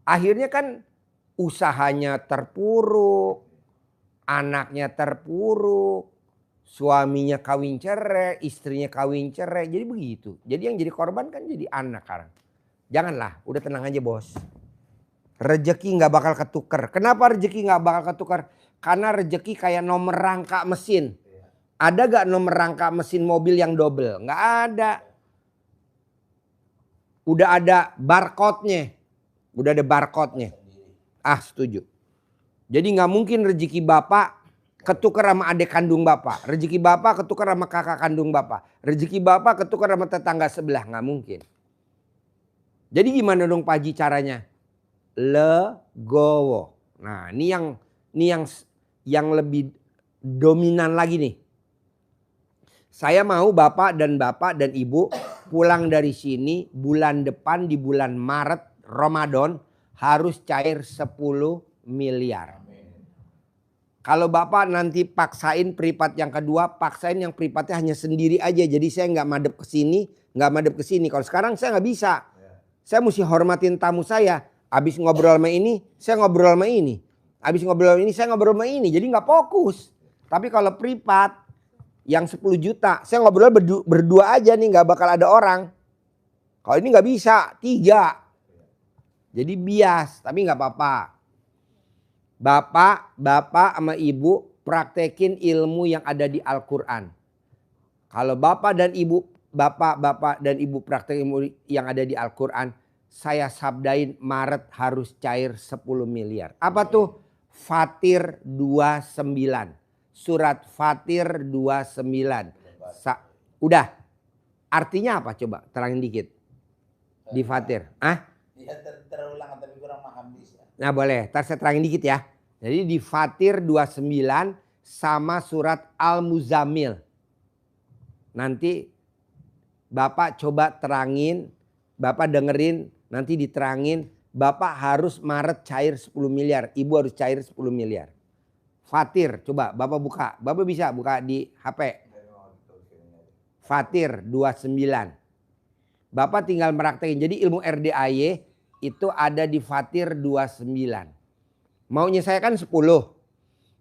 Akhirnya kan usahanya terpuruk, anaknya terpuruk, suaminya kawin cerai, istrinya kawin cerai. Jadi begitu. Jadi yang jadi korban kan jadi anak sekarang. Janganlah, udah tenang aja bos. Rezeki nggak bakal ketukar. Kenapa rezeki nggak bakal ketukar? Karena rezeki kayak nomor rangka mesin. Ada gak nomor rangka mesin mobil yang double? Nggak ada. Udah ada barcode-nya. Udah ada barcode-nya. Ah, setuju. Jadi nggak mungkin rezeki Bapak ketukar sama adik kandung Bapak. Rezeki Bapak ketukar sama kakak kandung Bapak. Rezeki Bapak ketukar sama tetangga sebelah. Nggak mungkin. Jadi gimana dong Pak Haji caranya? Legowo. Nah, ini yang lebih dominan lagi nih. Saya mau Bapak dan Ibu pulang dari sini bulan depan di bulan Maret Ramadan harus cair 10 miliar. Kalau Bapak nanti paksain privat yang kedua, paksain yang privatnya hanya sendiri aja. Jadi saya nggak madep ke sini, nggak madep ke sini. Kalau sekarang saya nggak bisa. Saya mesti hormatin tamu saya. Habis ngobrol sama ini, saya ngobrol sama ini. Habis ngobrol ini, saya ngobrol sama ini. Jadi nggak fokus. Tapi kalau privat yang 10 juta, saya ngobrol berdua aja nih, nggak bakal ada orang. Kalau ini nggak bisa, 3. Jadi bias, tapi nggak apa-apa. Bapak sama Ibu praktekin ilmu yang ada di Al-Quran. Kalau Bapak dan Ibu praktek ilmu yang ada di Al-Quran, saya sabdain Maret harus cair 10 miliar. Apa tuh? Fatir 29. Surat Fatir 29. Udah. Artinya apa coba? Terangin dikit. Di Fatir. Ya terulang tapi kurang paham bisa. Nah boleh, ntar saya terangin dikit ya. Jadi di Fatir 29 sama surat Al-Muzammil. Nanti Bapak coba terangin, Bapak dengerin, nanti diterangin. Bapak harus Maret cair 10 miliar, Ibu harus cair 10 miliar. Fatir, coba Bapak buka. Bapak bisa buka di HP. Fatir 29. Bapak tinggal meraktekin. Jadi ilmu RDAY itu ada di Fatir 29. Maunya saya kan 10.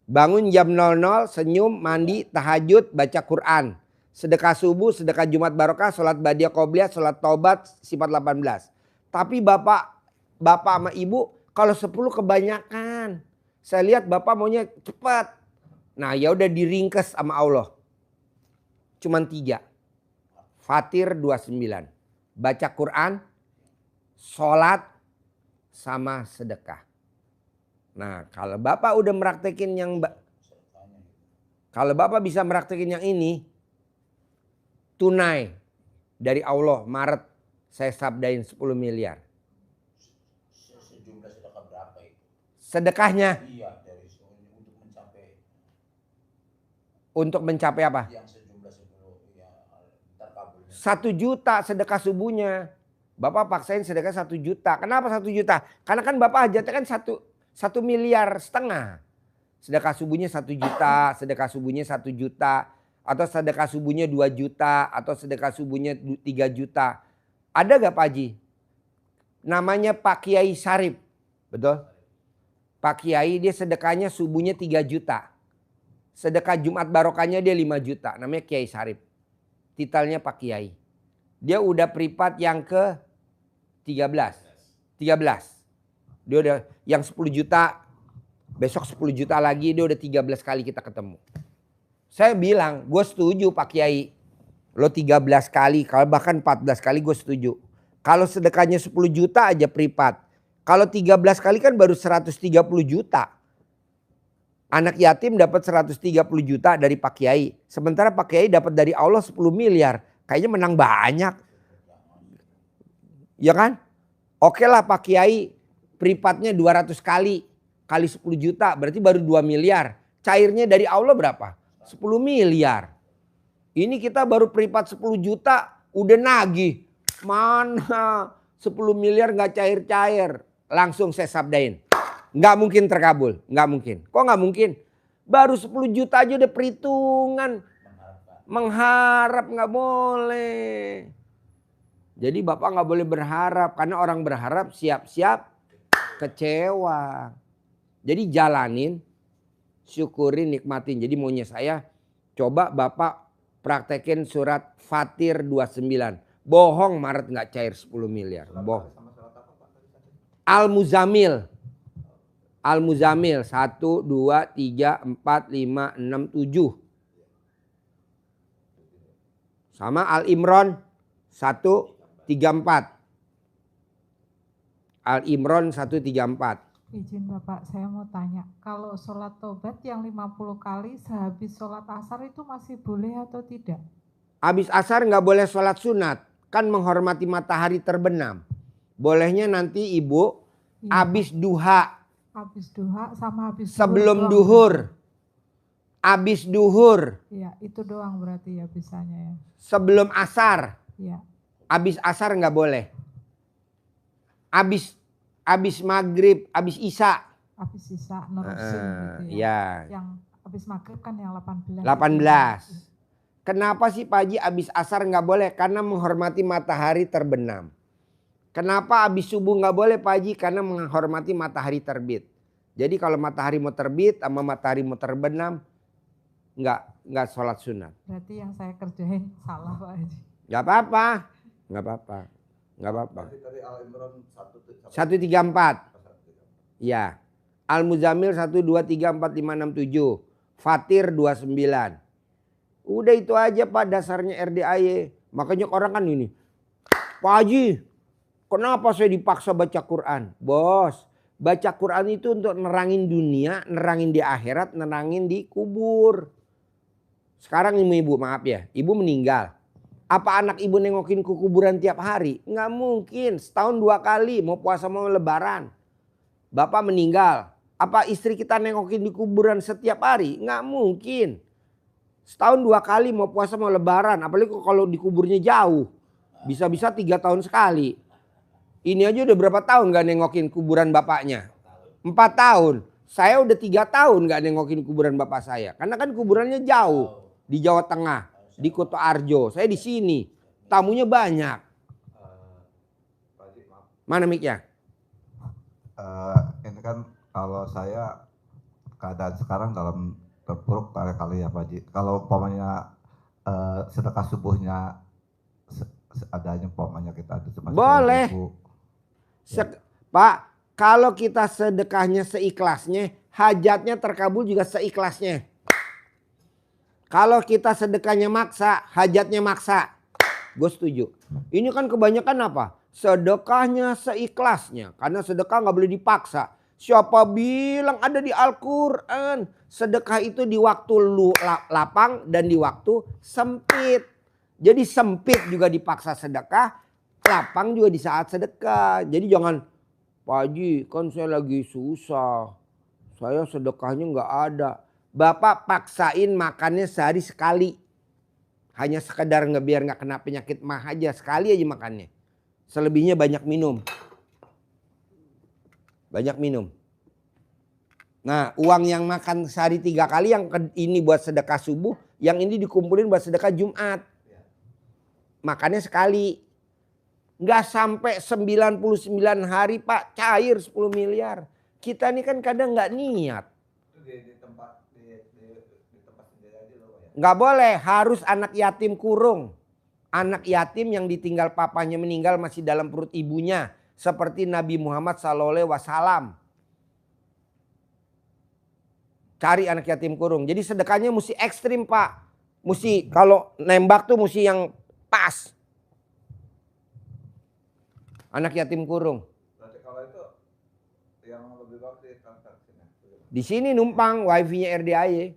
Bangun jam 00, senyum, mandi, tahajud, baca Quran. Sedekah subuh, sedekah Jumat Barokah, sholat Badiah Qobliyah, sholat Taubat, sifat 18. Tapi Bapak sama Ibu kalau 10 kebanyakan. Saya lihat Bapak maunya cepat. Nah ya udah diringkes sama Allah. Cuman 3. Fatir 29. Baca Quran, sholat, sama sedekah. Nah kalau Bapak udah meraktekin kalau Bapak bisa meraktekin yang ini, tunai dari Allah Maret saya sabdain 10 miliar. Sejumlah sedekah berapa itu? Sedekahnya Iya, dari untuk mencapai apa? yang sejumlah 10 ya terkabulnya. 1 juta sedekah subuhnya. Bapak paksain sedekah 1 juta. Kenapa 1 juta? Karena kan Bapak hajatnya kan 1,5 miliar. Sedekah subuhnya 1 juta, sedekah subuhnya 1 juta. Atau sedekah subuhnya 2 juta, atau sedekah subuhnya 3 juta. Ada gak Pak Haji? Namanya Pak Kiai Sarip. Betul? Pak Kiai dia sedekahnya subuhnya 3 juta. Sedekah Jumat Barokahnya dia 5 juta. Namanya Kiai Sarip. Titelnya Pak Kiai. Dia udah privat yang ke 13. Dia udah yang 10 juta. Besok 10 juta lagi dia udah 13 kali kita ketemu. Saya bilang gue setuju Pak Kiai. Lo 13 kali bahkan 14 kali gue setuju. Kalau sedekahnya 10 juta aja privat. Kalau 13 kali kan baru 130 juta. Anak yatim dapat 130 juta dari Pak Kiai. Sementara Pak Kiai dapat dari Allah 10 miliar. Kayaknya menang banyak. Ya kan? Oke lah Pak Kiai, privatnya 200 kali 10 juta berarti baru 2 miliar. Cairnya dari Allah berapa? 10 miliar. Ini kita baru privat 10 juta udah nagih. Mana 10 miliar nggak cair-cair. Langsung saya sabdain. Nggak mungkin terkabul. Nggak mungkin. Kok nggak mungkin? Baru 10 juta aja udah perhitungan. Mengharap nggak boleh. Jadi Bapak nggak boleh berharap. Karena orang berharap siap-siap kecewa. Jadi jalanin, syukurin, nikmatin. Jadi maunya saya coba Bapak praktekin surat Fatir 29. Bohong Maret nggak cair 10 miliar. Bohong. Al-Muzamil. Al-Muzamil 1, 2, 3, 4, 5, 6, 7. Sama Al-Imran 1, 3, 4. Al-Imran 1, 3, 4. Izin Bapak, saya mau tanya, kalau sholat tobat yang 50 kali sehabis sholat asar itu masih boleh atau tidak? Habis asar nggak boleh sholat sunat. Kan menghormati matahari terbenam. Bolehnya nanti ibu Iya, habis duha. habis duha sama habis Sebelum doang. duhur. Habis duhur. Iya, itu doang berarti ya bisanya ya. Sebelum asar. Iya, Habis asar nggak boleh. Habis maghrib, habis isya. habis sisa nerusin gitu ya. Ya, Yang habis maghrib kan yang 18. 18. Kenapa sih Pak Haji habis asar nggak boleh? Karena menghormati matahari terbenam. Kenapa habis subuh nggak boleh Pak Haji? Karena menghormati matahari terbit. Jadi kalau matahari mau terbit sama matahari mau terbenam, nggak sholat sunat. Berarti yang saya kerjain salah Pak Haji. Nggak apa-apa, nggak apa-apa, nggak apa-apa. Tadi Al-Imran 1, 134. Ya. Al-Muzamil 1, 2, 3, 4, 5, 6, 7. Fatir 29. Udah itu aja Pak dasarnya RDAY. Makanya orang kan ini. Pak Haji, kenapa saya dipaksa baca Quran? Bos, baca Quran itu untuk nerangin dunia, nerangin di akhirat, nerangin di kubur. Sekarang ibu maaf ya, ibu meninggal. Apa anak ibu nengokin ke kuburan tiap hari? Nggak mungkin, setahun 2 kali mau puasa mau lebaran. Bapak meninggal, apa istri kita nengokin di kuburan setiap hari? Nggak mungkin. Setahun 2 kali mau puasa mau lebaran, apalagi kalau di kuburnya jauh. Bisa-bisa 3 tahun sekali. Ini aja udah berapa tahun gak nengokin kuburan bapaknya? 4 tahun. Saya udah 3 tahun gak nengokin kuburan bapak saya. Karena kan kuburannya jauh. Di Jawa Tengah, di Kuto Arjo. Saya di sini. Tamunya banyak. Mana mic-nya? Ini kan kalau saya keadaan sekarang dalam terpuruk kali ya Pak Haji. Kalau umpamanya sedekah subuhnya adanya umpamanya kita ada cuma Boleh. 10.000. Pak, kalau kita sedekahnya seikhlasnya, hajatnya terkabul juga seikhlasnya. Kalau kita sedekahnya maksa, hajatnya maksa. Gue setuju. Ini kan kebanyakan apa? Sedekahnya seikhlasnya. Karena sedekah nggak boleh dipaksa. Siapa bilang ada di Al-Quran. Sedekah itu di waktu lu lapang dan di waktu sempit. Jadi sempit juga dipaksa sedekah. Lapang juga di saat sedekah. Jadi jangan, Pak Haji kan saya lagi susah. Saya sedekahnya nggak ada. Bapak paksain makannya sehari sekali. Hanya sekedar biar nggak kena penyakit mah aja. Sekali aja makannya. Selebihnya banyak minum. Banyak minum. Nah uang yang makan sehari 3 kali yang ini buat sedekah subuh. Yang ini dikumpulin buat sedekah Jumat. Makannya sekali. Nggak sampai 99 hari Pak cair 10 miliar. Kita ini kan kadang nggak niat. Di tempat sendiri aja loh ya. Nggak boleh, harus anak yatim kurung. Anak yatim yang ditinggal papanya meninggal masih dalam perut ibunya. Seperti Nabi Muhammad SAW. Cari anak yatim kurung. Jadi sedekahnya mesti ekstrim Pak. Mesti kalau nembak tuh mesti yang pas. Anak yatim kurung. Berarti kalau itu yang lebih bagus di transaksinya. Di sini numpang wifi-nya RDAY.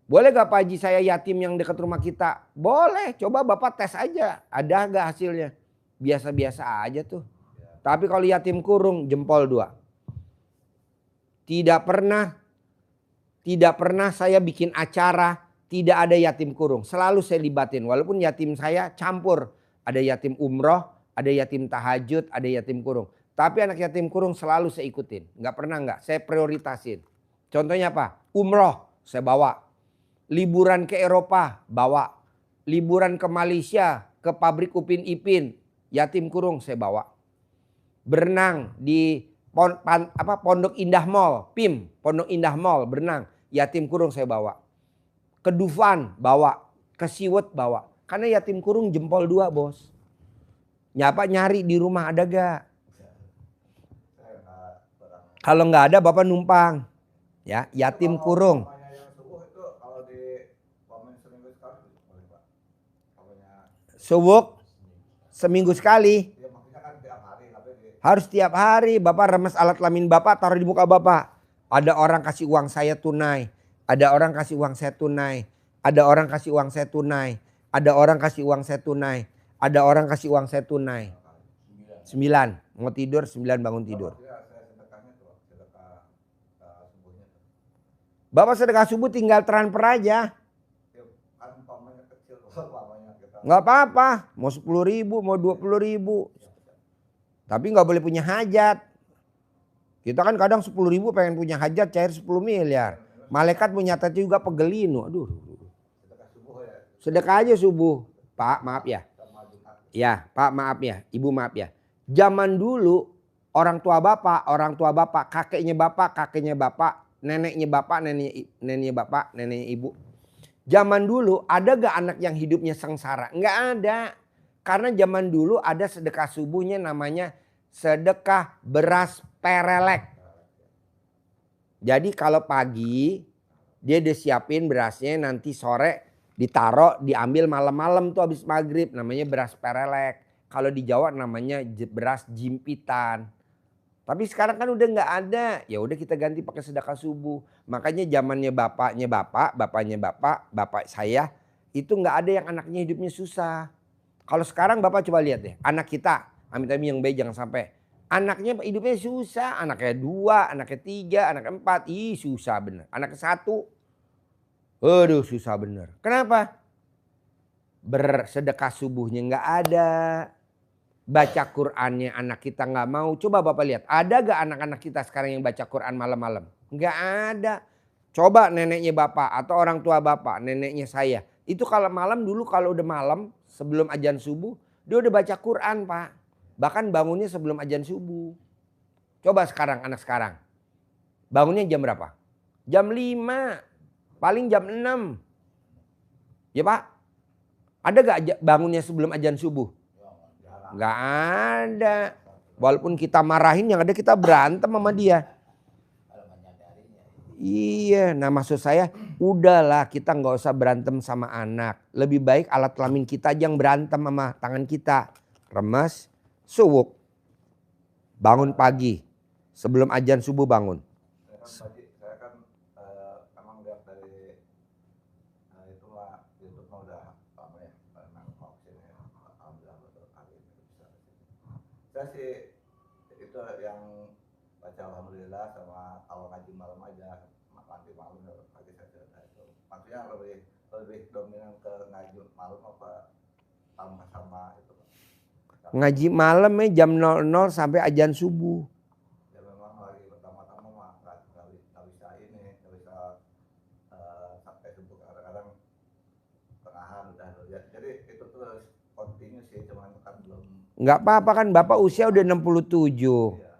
Boleh gak Pak Haji saya yatim yang dekat rumah kita? Boleh, coba Bapak tes aja. Ada gak hasilnya? biasa-biasa aja tuh. Tapi kalau yatim kurung jempol 2. Tidak pernah saya bikin acara tidak ada yatim kurung. Selalu saya libatin. Walaupun yatim saya campur. Ada yatim umroh, ada yatim tahajud, ada yatim kurung. Tapi anak yatim kurung selalu saya ikutin. Nggak pernah nggak. Saya prioritasin. Contohnya apa? Umroh saya bawa. Liburan ke Eropa bawa. Liburan ke Malaysia, ke pabrik Upin Ipin. Yatim kurung saya bawa. Berenang di Pondok Indah Mall, PIM, Pondok Indah Mall, berenang. Yatim kurung saya bawa. Ke Dufan bawa. Ke Siwet bawa. Karena yatim kurung jempol 2 bos. Nyari di rumah ada gak? Kalau nggak ada bapak numpang. Ya, yatim kurung. Subuh seminggu sekali. Harus tiap hari. Bapak remes alat kelamin bapak taruh di muka bapak. Ada orang kasih uang saya tunai. Ada orang kasih uang saya tunai. Ada orang kasih uang saya tunai. Ada orang kasih uang saya tunai. Ada orang kasih uang saya tunai. 9. Mau tidur 9 bangun tidur. Bapak sedekah subuh tinggal transfer aja. Nggak apa-apa. Mau 10.000, mau 20.000. Tapi nggak boleh punya hajat. Kita kan kadang 10.000 pengen punya hajat cair 10 miliar. Malaikat menyatat juga pegelinu. Aduh. Sedekah aja subuh. Pak maaf ya. Ya Pak maaf ya. Ibu maaf ya. Zaman dulu orang tua bapak, kakeknya bapak, neneknya bapak, neneknya bapak, neneknya ibu. Zaman dulu ada gak anak yang hidupnya sengsara? Nggak ada. Karena zaman dulu ada sedekah subuhnya namanya sedekah beras perelek. Jadi kalau pagi dia udah siapin berasnya, nanti sore ditaruh diambil malam-malam tuh habis maghrib, namanya beras perelek. Kalau di Jawa namanya beras jimpitan. Tapi sekarang kan udah nggak ada. Ya udah kita ganti pakai sedekah subuh. Makanya zamannya bapaknya bapak saya itu nggak ada yang anaknya hidupnya susah. Kalau sekarang bapak coba lihat deh, anak kita, amit-amit yang baik jangan sampai. Anaknya hidupnya susah, anaknya 2, anaknya 3, anaknya 4, ih susah bener. Anaknya 1, aduh susah bener. Kenapa? Bersedekah subuhnya nggak ada. Baca Qur'annya anak kita nggak mau. Coba bapak lihat, ada gak anak-anak kita sekarang yang baca Qur'an malam-malam? Nggak ada. Coba neneknya bapak atau orang tua bapak, neneknya saya. Itu kalau malam dulu kalau udah malam sebelum azan subuh, dia udah baca Qur'an pak. Bahkan bangunnya sebelum azan subuh. Coba sekarang anak sekarang. Bangunnya jam berapa? Jam 5. Paling jam 6. Ya pak? Ada gak bangunnya sebelum azan subuh? Gak ada. Walaupun kita marahin yang ada kita berantem sama dia. Iya, nah maksud saya udahlah kita nggak usah berantem sama anak. Lebih baik alat kelamin kita aja yang berantem sama tangan kita. Remes, subuh. Bangun pagi. Sebelum azan subuh bangun. Saya kan emang lihat dari itu mah YouTube mah udah lama ya, memang hoax ini alhamdulillah betul kali ini bisa. Saya sih itu yang baca alhamdulillah sama kalau ngaji malam aja, nanti malam pagi saya cerita itu. Maksudnya lebih dominan ke ngaji malam apa sama itu. Ngaji malam jam 00 sampai azan subuh. Ya memang lagi pertama-tama mah nggak bisa ini, nggak bisa sampai subuh, kadang-kadang tengahan udah ya. Jadi itu terus continue sih, cuman kan belum. Nggak apa-apa kan bapak usia udah 67. Iya.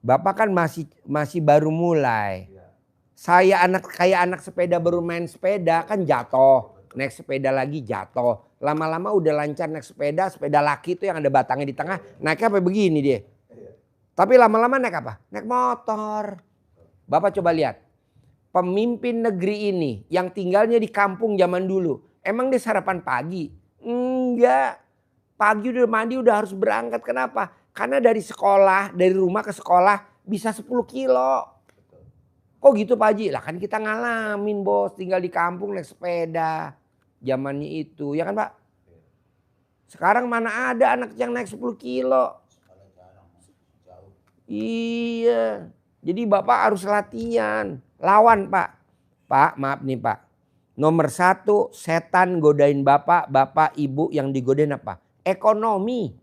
Bapak kan masih baru mulai. Iya. Saya kayak anak sepeda baru main sepeda kan jatuh. Naik sepeda lagi jatuh. Lama-lama udah lancar naik sepeda. Sepeda laki itu yang ada batangnya di tengah. Naiknya apa begini dia. Iya. Tapi lama-lama naik apa? Naik motor. Bapak coba lihat. Pemimpin negeri ini yang tinggalnya di kampung zaman dulu. Emang dia sarapan pagi? Enggak. Pagi udah mandi udah harus berangkat. Kenapa? Karena dari sekolah, dari rumah ke sekolah bisa 10 kilo. Kok gitu Pak Haji? Lah kan kita ngalamin bos, tinggal di kampung naik sepeda. Zamannya itu, ya kan Pak? Sekarang mana ada anak yang naik 10 kilo. Kalau jarang, jauh. Iya. Jadi Bapak harus latihan. Lawan Pak. Pak maaf nih Pak. Nomor 1 setan godain Bapak. Bapak ibu yang digodain apa? Ekonomi.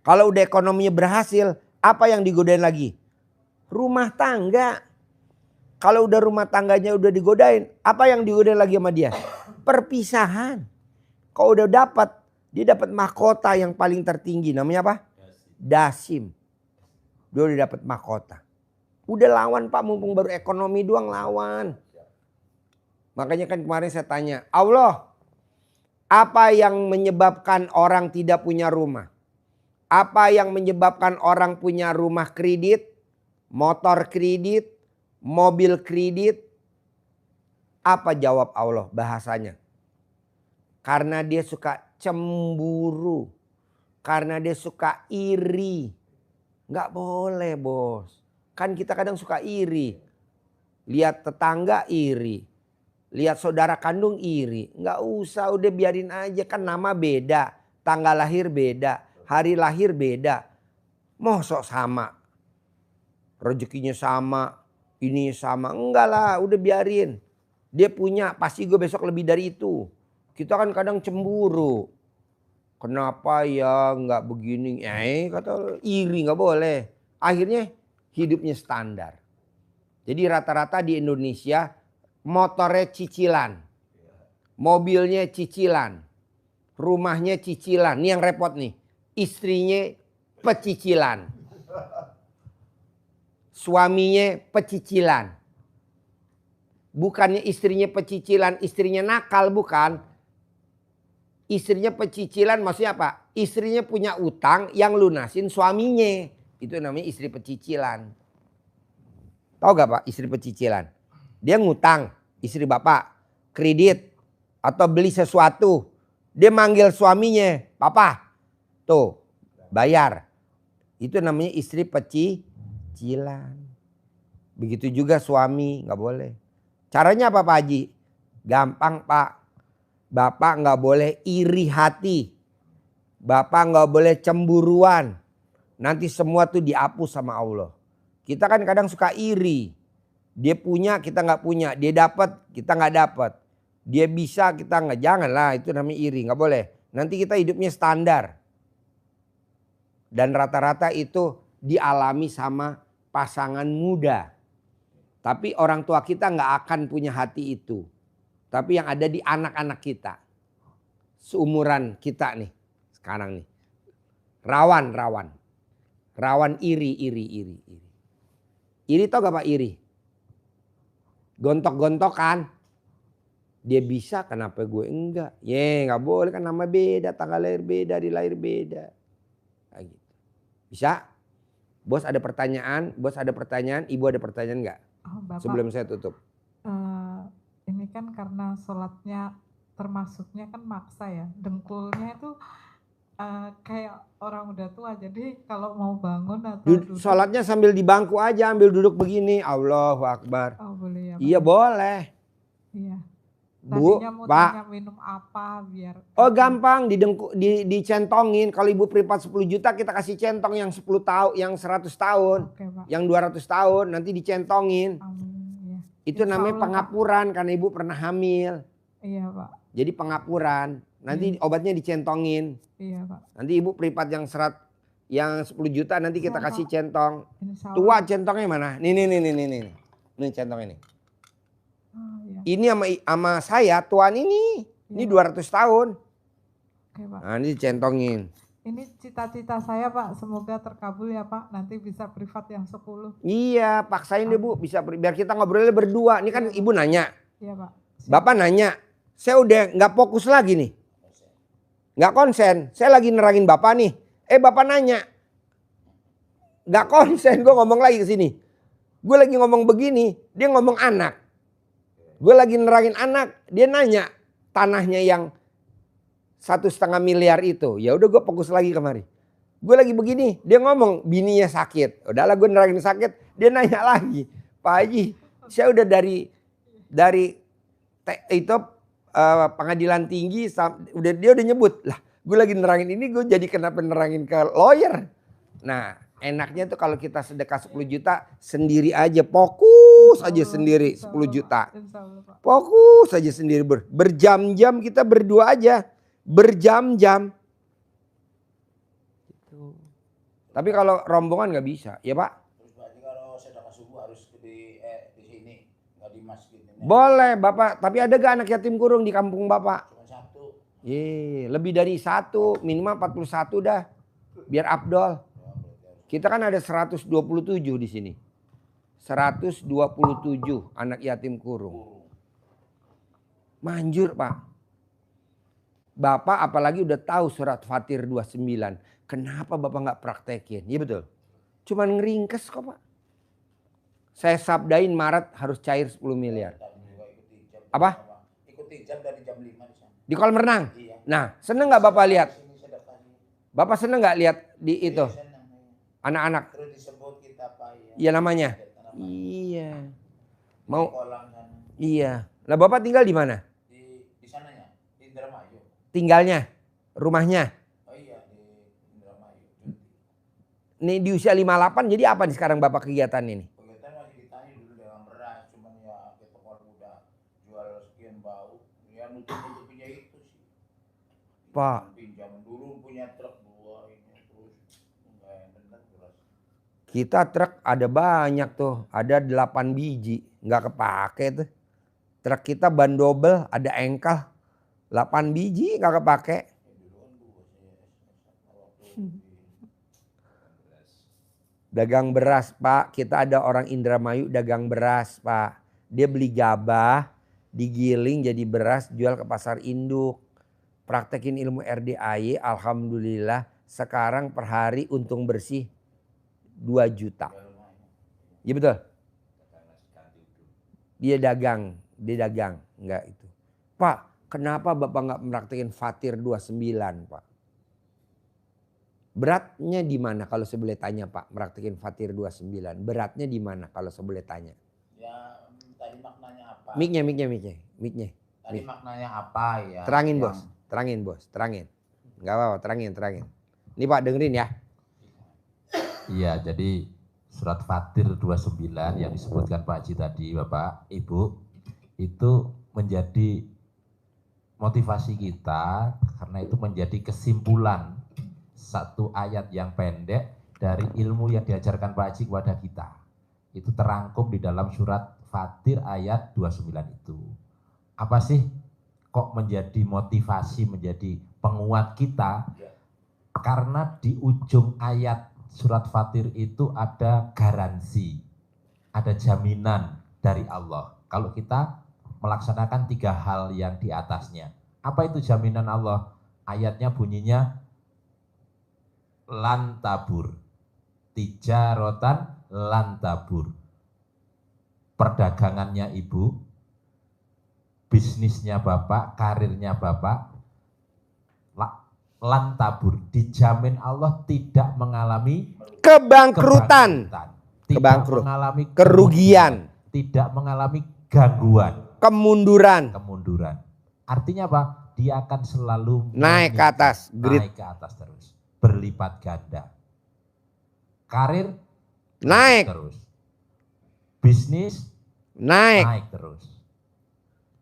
Kalau udah ekonominya berhasil. Apa yang digodain lagi? Rumah tangga. Kalau udah rumah tangganya udah digodain. Apa yang digodain lagi sama dia? Perpisahan. Kalau udah dapat. Dia dapat mahkota yang paling tertinggi. Namanya apa? Dasim. Dia udah dapat mahkota. Udah lawan Pak, mumpung baru ekonomi doang lawan. Makanya kan kemarin saya tanya, Allah, apa yang menyebabkan orang tidak punya rumah? Apa yang menyebabkan orang punya rumah kredit, motor kredit, mobil kredit? Apa jawab Allah bahasanya? Karena dia suka cemburu. Karena dia suka iri. Nggak boleh bos. Kan kita kadang suka iri. Lihat tetangga iri. Lihat saudara kandung iri. Nggak usah, udah biarin aja. Kan nama beda. Tanggal lahir beda. Hari lahir beda. Mosok sama. Rezekinya sama. Ini sama. Enggak lah, udah biarin. Dia punya, pasti gue besok lebih dari itu. Kita kan kadang cemburu. Kenapa ya nggak begini? Kata iri nggak boleh. Akhirnya hidupnya standar. Jadi rata-rata di Indonesia motornya cicilan, mobilnya cicilan, rumahnya cicilan. Ini yang repot nih. Istrinya pecicilan, suaminya pecicilan. Bukannya istrinya pecicilan, istrinya nakal, bukan. Istrinya pecicilan maksudnya apa? Istrinya punya utang yang lunasin suaminya. Itu namanya istri pecicilan. Tahu gak Pak istri pecicilan? Dia ngutang, istri Bapak, kredit atau beli sesuatu. Dia manggil suaminya, Papa, tuh bayar. Itu namanya istri pecicilan. Begitu juga suami, gak boleh. Caranya apa Pak Haji? Gampang Pak. Bapak nggak boleh iri hati. Bapak nggak boleh cemburuan. Nanti semua tuh dihapus sama Allah. Kita kan kadang suka iri. Dia punya kita nggak punya. Dia dapat kita nggak dapat. Dia bisa kita nggak. Janganlah, itu namanya iri. Nggak boleh. Nanti kita hidupnya standar. Dan rata-rata itu dialami sama pasangan muda. Tapi orang tua kita nggak akan punya hati itu. Tapi yang ada di anak-anak kita. Seumuran kita nih. Sekarang nih. Rawan. Rawan iri. Iri tau gak Pak iri? Gontok-gontokan. Dia bisa, kenapa gue enggak? Gak boleh kan, nama beda. Tanggal lahir beda, di lahir beda. Kayak gitu. Bisa? Bos ada pertanyaan? Ibu ada pertanyaan gak? Oh, Bapak, Sebelum saya tutup. ini kan karena sholatnya termasuknya kan maksa ya. Dengkulnya itu kayak orang udah tua. Jadi kalau mau bangun atau duduk. Sholatnya sambil di bangku aja, ambil duduk begini. Allahu Akbar. Oh boleh ya Pak? Iya boleh. Iya. Bu, Tadinya mau Pak. tanya minum apa biar. Oh gampang, dicentongin. Kalau ibu privat 10 juta kita kasih centong yang 10 tahun, yang 100 tahun. Oke Pak. Yang 200 tahun nanti dicentongin. Amin. Ya. Itu Insya namanya Allah, pengapuran karena ibu pernah hamil. Pak. Iya Pak. Jadi pengapuran. Nanti obatnya dicentongin. Iya Pak. Nanti ibu privat yang 10 juta nanti kita Insya kasih Allah. centong. Insya Allah. Tua centongnya mana? Nih. Ini centong ini. Oh, iya. Ini sama saya tuan ini. Ini Iya. 200 tahun. Oke Pak. Nah ini dicentongin. Ini cita-cita saya Pak, semoga terkabul ya Pak. Nanti bisa privat yang 10. Iya paksain deh Bu. Bisa biar kita ngobrolnya berdua. Ini kan Iya, Pak. ibu nanya. Iya Pak. Siap. Bapak nanya. Saya udah gak fokus lagi nih. Gak konsen. Saya lagi nerangin Bapak nih. Bapak nanya. Gak konsen. Gue ngomong lagi ke sini. Gue lagi ngomong begini. Dia ngomong anak. Gue lagi nerangin anak. Dia nanya. Tanahnya yang 1,5 miliar itu. Ya udah gue fokus lagi kemari. Gue lagi begini. Dia ngomong bininya sakit. Udahlah gue nerangin sakit. Dia nanya lagi. Pak Haji. Saya udah dari itu pengadilan tinggi, dia udah nyebut lah. Gue lagi nerangin ini, gue jadi kenapa nerangin ke lawyer. Nah, enaknya tuh kalau kita sedekah 10 juta sendiri aja, fokus aja sendiri 10 juta. Insya Allah, Pak. Fokus aja sendiri, berjam-jam kita berdua aja, berjam-jam. Gitu. Tapi kalau rombongan nggak bisa, ya Pak? Terus berarti kalau sedekah subuh harus di sini, nggak di masjid ini. Boleh Bapak, tapi ada gak anak yatim kurung di kampung Bapak? Cuma satu. Lebih dari 1, minimal 41 dah. Biar Abdol. Kita kan ada 127 di sini. 127 anak yatim kurung. Manjur Pak. Bapak apalagi udah tahu surat Fatir 29. Kenapa Bapak nggak praktekin? Iya betul. Cuman ngeringkes kok Pak. Saya sabdain Maret harus cair 10 miliar. Apa? Ikuti jam dari jam 5 di sana. Di kolam renang? Iya. Nah seneng nggak Bapak lihat? Sini sedekahnya. Bapak seneng nggak lihat di itu? Iya, senang, iya. Anak-anak? Terus disebut kita Pak ya. Iya namanya? Namanya. Iya. Di Mau? kolam sana. Iya. Lah Bapak tinggal di mana? Di sananya, di Indramayu. Tinggalnya? Rumahnya? Oh iya, di Indramayu. Nih di usia 58 jadi apa nih sekarang Bapak kegiatan ini? Kegiatan masih ditanya dulu dengan beras, cuman ya kita kalau udah jual sekian bau, ya nutup-nutupinnya itu sih. Pak. Pinjam dulu punya truk 2 ini terus enggak yang benar beras. Kita truk ada banyak tuh. Ada 8 biji. Nggak kepake tuh. Truk kita ban double ada engkel. 8 biji nggak kepake. Dulu kan 2 saya waktu Dagang beras Pak. Kita ada orang Indramayu dagang beras Pak. Dia beli gabah. Digiling jadi beras jual ke pasar induk. Praktekin ilmu RDAY. Alhamdulillah. Sekarang per hari untung bersih 2 juta. Iya betul. Dia dagang. Enggak itu. Pak, kenapa Bapak nggak mempraktekin Fatir 29 Pak? Beratnya di mana kalau saya boleh tanya Pak, mempraktekin Fatir 29. Beratnya di mana kalau saya boleh tanya? ya tadi maknanya apa? Miknya. Tadi maknanya apa ya? Terangin Yang- bos, terangin. Enggak apa-apa, terangin. Ini Pak dengerin ya. Iya, jadi surat Fatir 29 yang disebutkan Pak Haji tadi, Bapak, Ibu, itu menjadi motivasi kita karena itu menjadi kesimpulan satu ayat yang pendek dari ilmu yang diajarkan Pak Haji kepada kita. Itu terangkum di dalam surat Fatir ayat 29 itu. Apa sih kok menjadi motivasi, menjadi penguat kita? Karena di ujung ayat surat Fatir itu ada garansi, ada jaminan dari Allah. Kalau kita melaksanakan 3 hal yang di atasnya. Apa itu jaminan Allah? Ayatnya bunyinya lan tabur, tijarotan lan tabur. Perdagangannya ibu, bisnisnya bapak, karirnya bapak, lan tabur, dijamin Allah tidak mengalami Kebangkrutan. tidak mengalami Kerugian. tidak mengalami gangguan, Kemunduran. Artinya apa? Dia akan selalu Naik ke atas. naik ke atas terus, berlipat ganda. Karir Naik. terus, bisnis Naik. naik terus.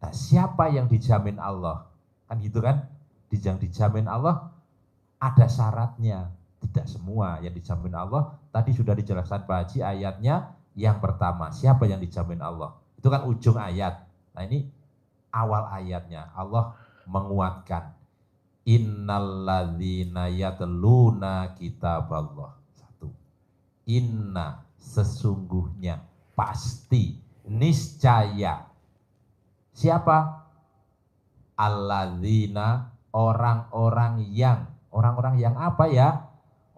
Nah, siapa yang dijamin Allah? Kan gitu kan? Yang dijamin Allah ada syaratnya. Tidak semua yang dijamin Allah. Tadi sudah dijelaskan Pak Haji ayatnya yang pertama. Siapa yang dijamin Allah? Itu kan ujung ayat. Nah ini awal ayatnya. Allah menguatkan. Innalladzina yatluna kitaballah. 1. Inna sesungguhnya pasti niscaya. Siapa? Alladzina orang-orang yang apa ya?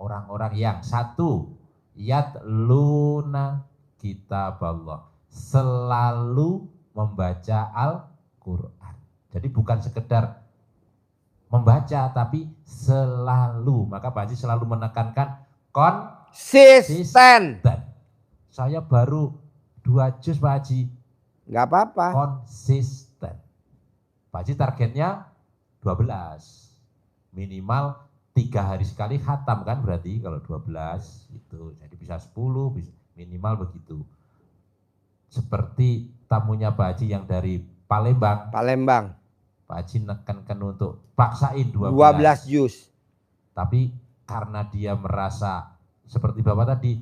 Orang-orang yang 1 yatluna kitaballah, selalu membaca Al-Qur'an. Jadi bukan sekedar membaca tapi selalu. Maka Pak Haji selalu menekankan Konsisten. Saya baru 2 juz Pak Haji. Nggak apa-apa. Konsisten. Pak Haji targetnya 12. Minimal 3 hari sekali khatam kan berarti kalau 12 itu. Jadi bisa 10, minimal begitu. Seperti tamunya Pak Haji yang dari Palembang. Palembang. Pak Haji nekankan untuk paksain 12 juz. Tapi karena dia merasa seperti Bapak tadi,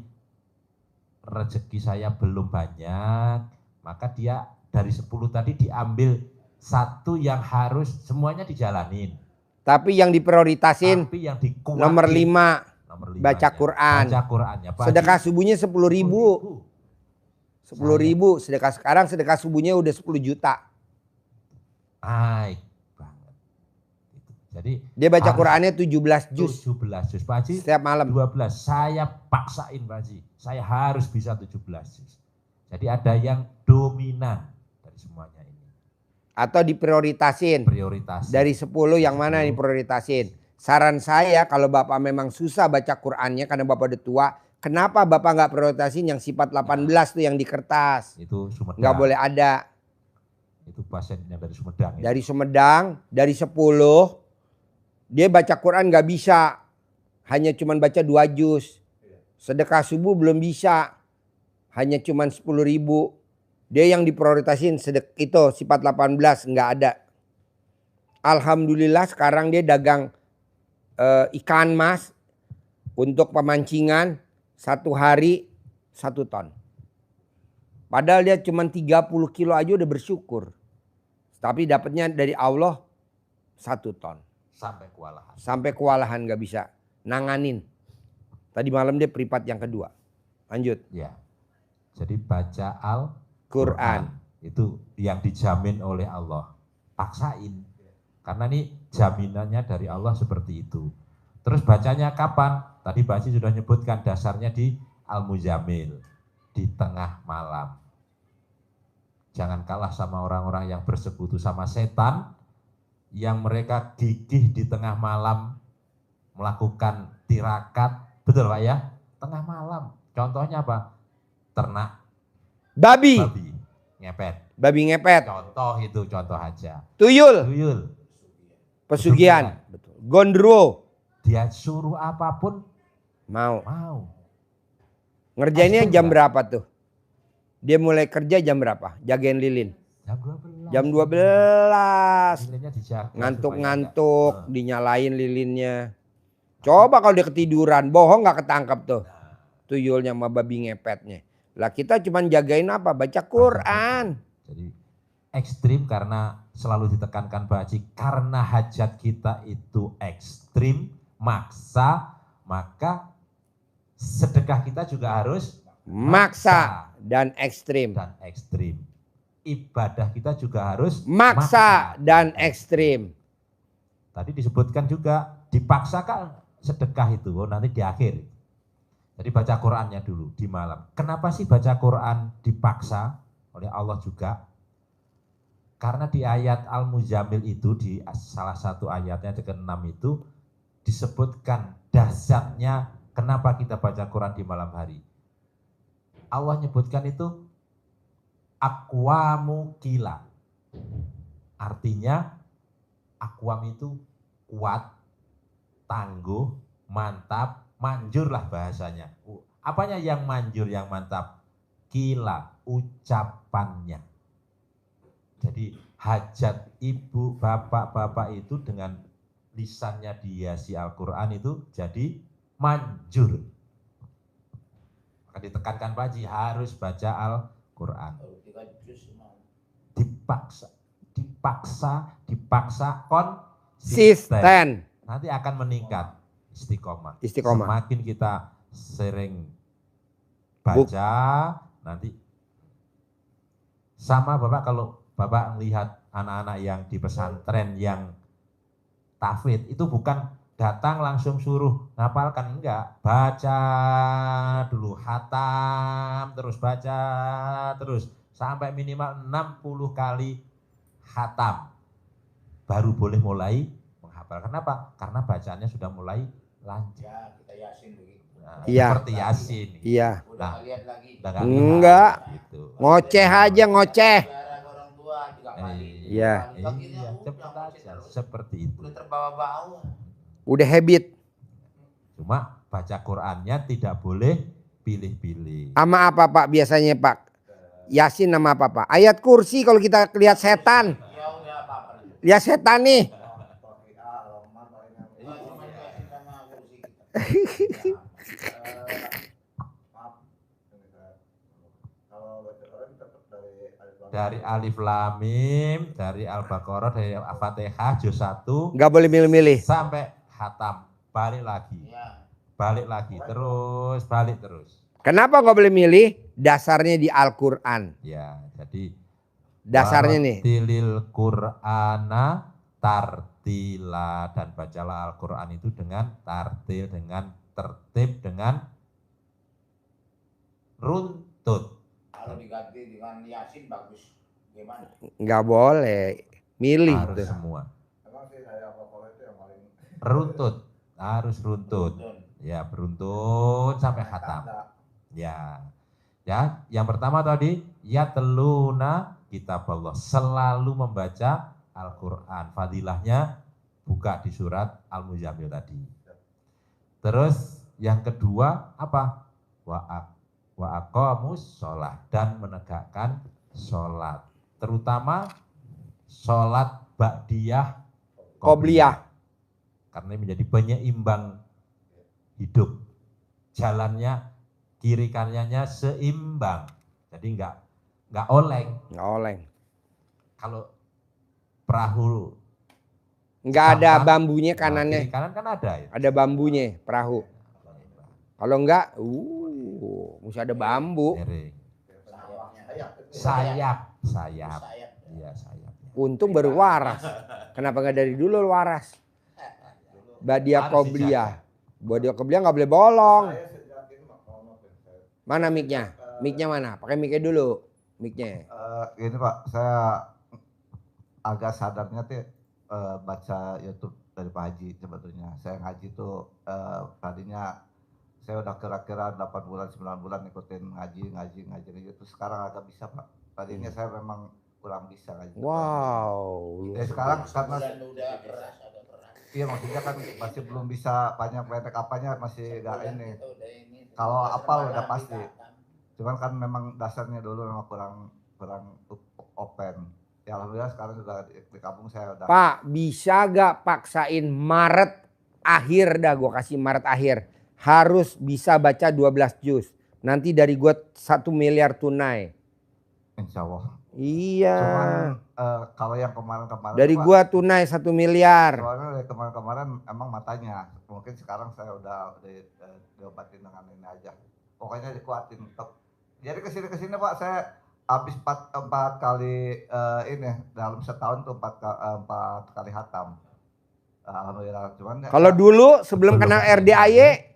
rezeki saya belum banyak, maka dia dari 10 tadi diambil satu yang harus semuanya dijalanin. Tapi yang diprioritasin Tapi yang dikuatin, nomor 5 nomor baca Quran. Baca Qurannya. Pak Sedekah Haji, subuhnya 10.000. 10.000 sedekah, sekarang sedekah subuhnya udah 10 juta. Naik banget. Jadi Dia baca harus Qurannya 17 juz 17 juz. Pak Haji setiap malam. 12. Saya paksain Pak Haji. Saya harus bisa 17 juz. Jadi ada yang dominan dari semuanya ini. Atau diprioritasin. Prioritas. Dari 10 yang mana yang diprioritasin? Saran saya kalau Bapak memang susah baca Qurannya karena Bapak udah tua, kenapa Bapak nggak prioritasin yang sifat 18 tuh yang di kertas? Itu Sumedang. Nggak boleh ada. Itu pasiennya dari Sumedang. Ya. Dari Sumedang, dari 10, dia baca Quran nggak bisa. Hanya cuman baca 2 juz. Sedekah subuh belum bisa. Hanya cuman 10.000. Dia yang diprioritasin itu sifat 18 nggak ada. Alhamdulillah sekarang dia dagang ikan mas untuk pemancingan 1 hari 1 ton. Padahal dia cuma 30 kilo aja udah bersyukur. Tapi dapatnya dari Allah 1 ton. Sampai kewalahan. Sampai kewalahan gak bisa nanganin. Tadi malam dia pripat yang kedua. Lanjut. Ya. Jadi baca Quran. Itu yang dijamin oleh Allah. Paksain. Karena ini jaminannya dari Allah seperti itu. Terus bacanya kapan? Tadi Pak Haji sudah nyebutkan dasarnya di Al-Muzammil. Di tengah malam. Jangan kalah sama orang-orang yang bersekutu sama setan. Yang mereka gigih di tengah malam. Melakukan tirakat. Betul Pak ya? Tengah malam. Contohnya apa? Ternak. Babi. Ngepet. Babi ngepet. Contoh itu, contoh aja. Tuyul. Tuyul. Pesugihan. Betul. Gondruwo. Dia suruh apapun Mau. Ekstrim Ngerjainnya jam nggak? berapa tuh? Dia mulai kerja jam berapa? Jagain lilin. Jam 12. Jam 12. Lilinnya dijaga Ngantuk-ngantuk, supaya dinyalain lilinnya. Coba kalau dia ketiduran, bohong nggak ketangkap tuh. Tuyulnya sama babi ngepetnya. Lah kita cuman jagain apa? Baca Quran. Jadi ekstrim karena selalu ditekankan Pak Haji. Karena hajat kita itu ekstrim, maksa, maka sedekah kita juga harus Maksa dan ekstrim. dan ekstrim. Ibadah kita juga harus Maksa dan ekstrim. Tadi disebutkan juga dipaksakan sedekah itu, nanti di akhir. Jadi baca Qurannya dulu di malam. Kenapa sih baca Quran dipaksa oleh Allah juga? Karena di ayat Al-Muzammil itu, di salah satu ayatnya ke-6 itu disebutkan dahsyatnya kenapa kita baca Quran di malam hari. Allah nyebutkan itu aqwamu qila. Artinya aqwam itu kuat, tangguh, mantap, manjur lah bahasanya. Apanya yang manjur, yang mantap? Qila, ucapannya. Jadi hajat ibu, bapak-bapak itu dengan lisannya dihiasi Al-Quran itu jadi manjur. Maka ditekankan Pak Haji harus baca Al-Quran. Dipaksa Konsisten. Nanti akan meningkat istiqomah. Istiqomah. Semakin kita sering baca, nanti sama Bapak kalau Bapak melihat anak-anak yang di pesantren yang tahfidz itu bukan datang langsung suruh ngapalkan, enggak, baca dulu, khatam, terus baca terus sampai minimal 60 kali khatam baru boleh mulai menghafal. Kenapa? Karena bacaannya sudah mulai lancar. Ya, kita yasin begitu. Nah, Iya. seperti yasin. Iya. Udah Nah, nggak lihat lagi. udah nggak Enggak. lihat, gitu. Ngoceh aja ngoceh. Bicara ke orang tua 3 kali. Iya. Iya, cepat aja seperti itu. Udah terbawa-bawa. Udah habit. Cuma baca Qur'annya tidak boleh pilih-pilih. Sama apa Pak biasanya Pak? Yasin nama apa Pak? Ayat kursi kalau kita lihat setan. Ya udah apa-apa. Lihat setan nih. Ya cuma Yasin sama kursi kita. Dari Alif Lam Mim, dari Al-Baqarah, dari Al-Fatihah, juz 1 Nggak boleh milih-milih. sampai khatam. Balik lagi. Ya. Balik lagi, terus balik terus. Kenapa nggak boleh milih? Dasarnya di Al-Quran. Ya, jadi Dasarnya nih. Tilil Qur'ana tartila, dan bacalah Al-Qur'an itu dengan tartil, dengan tertib, dengan runtut. Kalau diganti dengan Yasin bagus. Gimana? Nggak boleh. Milih Harus tuh. semua. Emang sih saya apa itu yang paling Runtut, harus runtut. Ya, beruntun sampai khatam. Ya. Ya, yang pertama tadi yatluna kitab Allah, selalu membaca Al-Qur'an. Fadilahnya buka di surat Al-Muzammil tadi. Terus yang kedua apa? Wa aqamus sholat, dan menegakkan sholat. Terutama sholat ba'diyah Qobliyah. karena ini menjadi penyeimbang hidup. Jalannya kiri kanannya seimbang. Jadi enggak oleng. Nggak oleng. Kalau perahu Nggak ada sampan, bambunya nah, kanannya. kiri kanan kan ada ya. Ada bambunya perahu. Kalau enggak, mesti ada bambu. Miring. Sayap. Sayap. Sayap. Iya, sayap. Untung baru waras. Kenapa nggak dari dulu waras? Ba'diyah Harus Qobliyah. Ba'diyah Qobliyah nggak boleh bolong. Mana mic-nya? Mic-nya mana? Pakai mic-nya dulu. Mic-nya. Gini Pak, saya agak sadarnya tuh baca YouTube dari Pak Haji sebetulnya. Saya ngaji tuh tadinya saya udah kira-kira 8 bulan 9 bulan ikutin ngaji itu, sekarang agak bisa Pak. Tadinya saya memang kurang bisa ngaji. Wow. Ya sekarang karena Dan udah keras, agak keras. iya maksudnya kan masih belum bisa banyak pendek apanya, masih gak Sebulan ini. kita udah ini. Kalau Udah apal serba udah lagi, pasti. Kak. Cuman kan memang dasarnya dulu memang kurang open. Ya alhamdulillah sekarang juga di kampung saya udah. Pak, bisa gak paksain Maret akhir dah, gue kasih Maret akhir. Harus bisa baca 12 juz. Nanti dari gue 1 miliar tunai. Insya Allah. Iya. Cuman kalau yang kemarin-kemarin Dari Pak, gua tunai 1 miliar. soalnya dari kemarin-kemarin emang matanya. Mungkin sekarang saya udah diobatin dengan ini aja. Pokoknya dikuatin tetap. Jadi kesini Pak, saya habis 4 kali ini dalam setahun tuh 4 kali hatam. Alhamdulillah. Cuman Kalau dulu sebelum kenal RDAY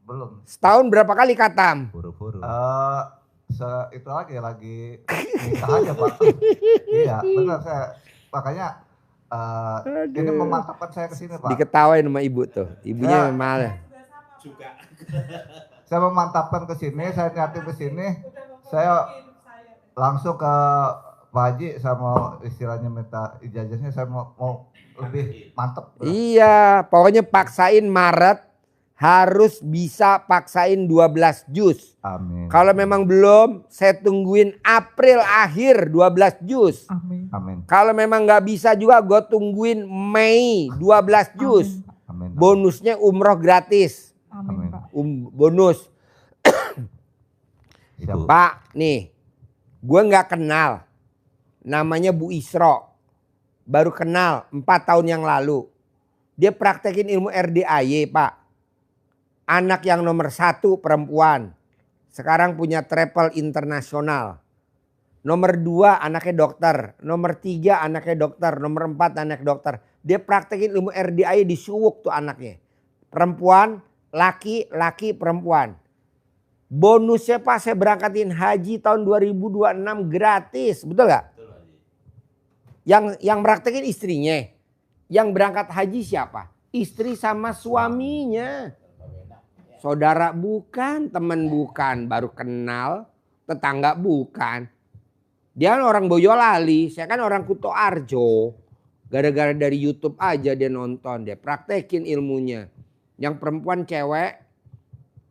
belum. setahun berapa kali katam? Buru-buru. Itu lagi nikah aja Pak. Iya benar, saya makanya ini memantapkan saya ke sini Pak. Diketawain sama ibu tuh. Ibunya Ya. malah. Saya memantapkan ke sini, saya niatin ke sini, saya langsung ke Pak Haji, saya mau istilahnya minta ijazahnya, saya mau lebih mantep. Iya, pokoknya paksain Maret harus bisa paksain 12 juz. Amin. Kalau memang belum, saya tungguin April akhir 12 juz. Amin. Amin. Kalau memang nggak bisa juga, gue tungguin Mei 12 juz. Amin. Bonusnya umroh gratis. Amin, Pak. Bonus. Itu. Pak, nih, gue nggak kenal. Namanya Bu Isro. Baru kenal 4 tahun yang lalu. Dia praktekin ilmu RDAY, Pak. Anak yang nomor 1 perempuan. Sekarang punya travel internasional. Nomor 2 anaknya dokter. Nomor 3 anaknya dokter. Nomor 4 anak dokter. Dia praktekin ilmu RDAY di Suwuk tuh anaknya. Perempuan, laki, perempuan. Bonusnya Pak, saya berangkatin haji tahun 2026 gratis. Betul gak? Yang praktekin istrinya. Yang berangkat haji siapa? Istri sama suaminya. Saudara bukan, teman bukan, baru kenal, tetangga bukan. Dia kan orang Boyolali, saya kan orang Kutoarjo. Gara-gara dari YouTube aja dia nonton, dia praktekin ilmunya. Yang perempuan cewek,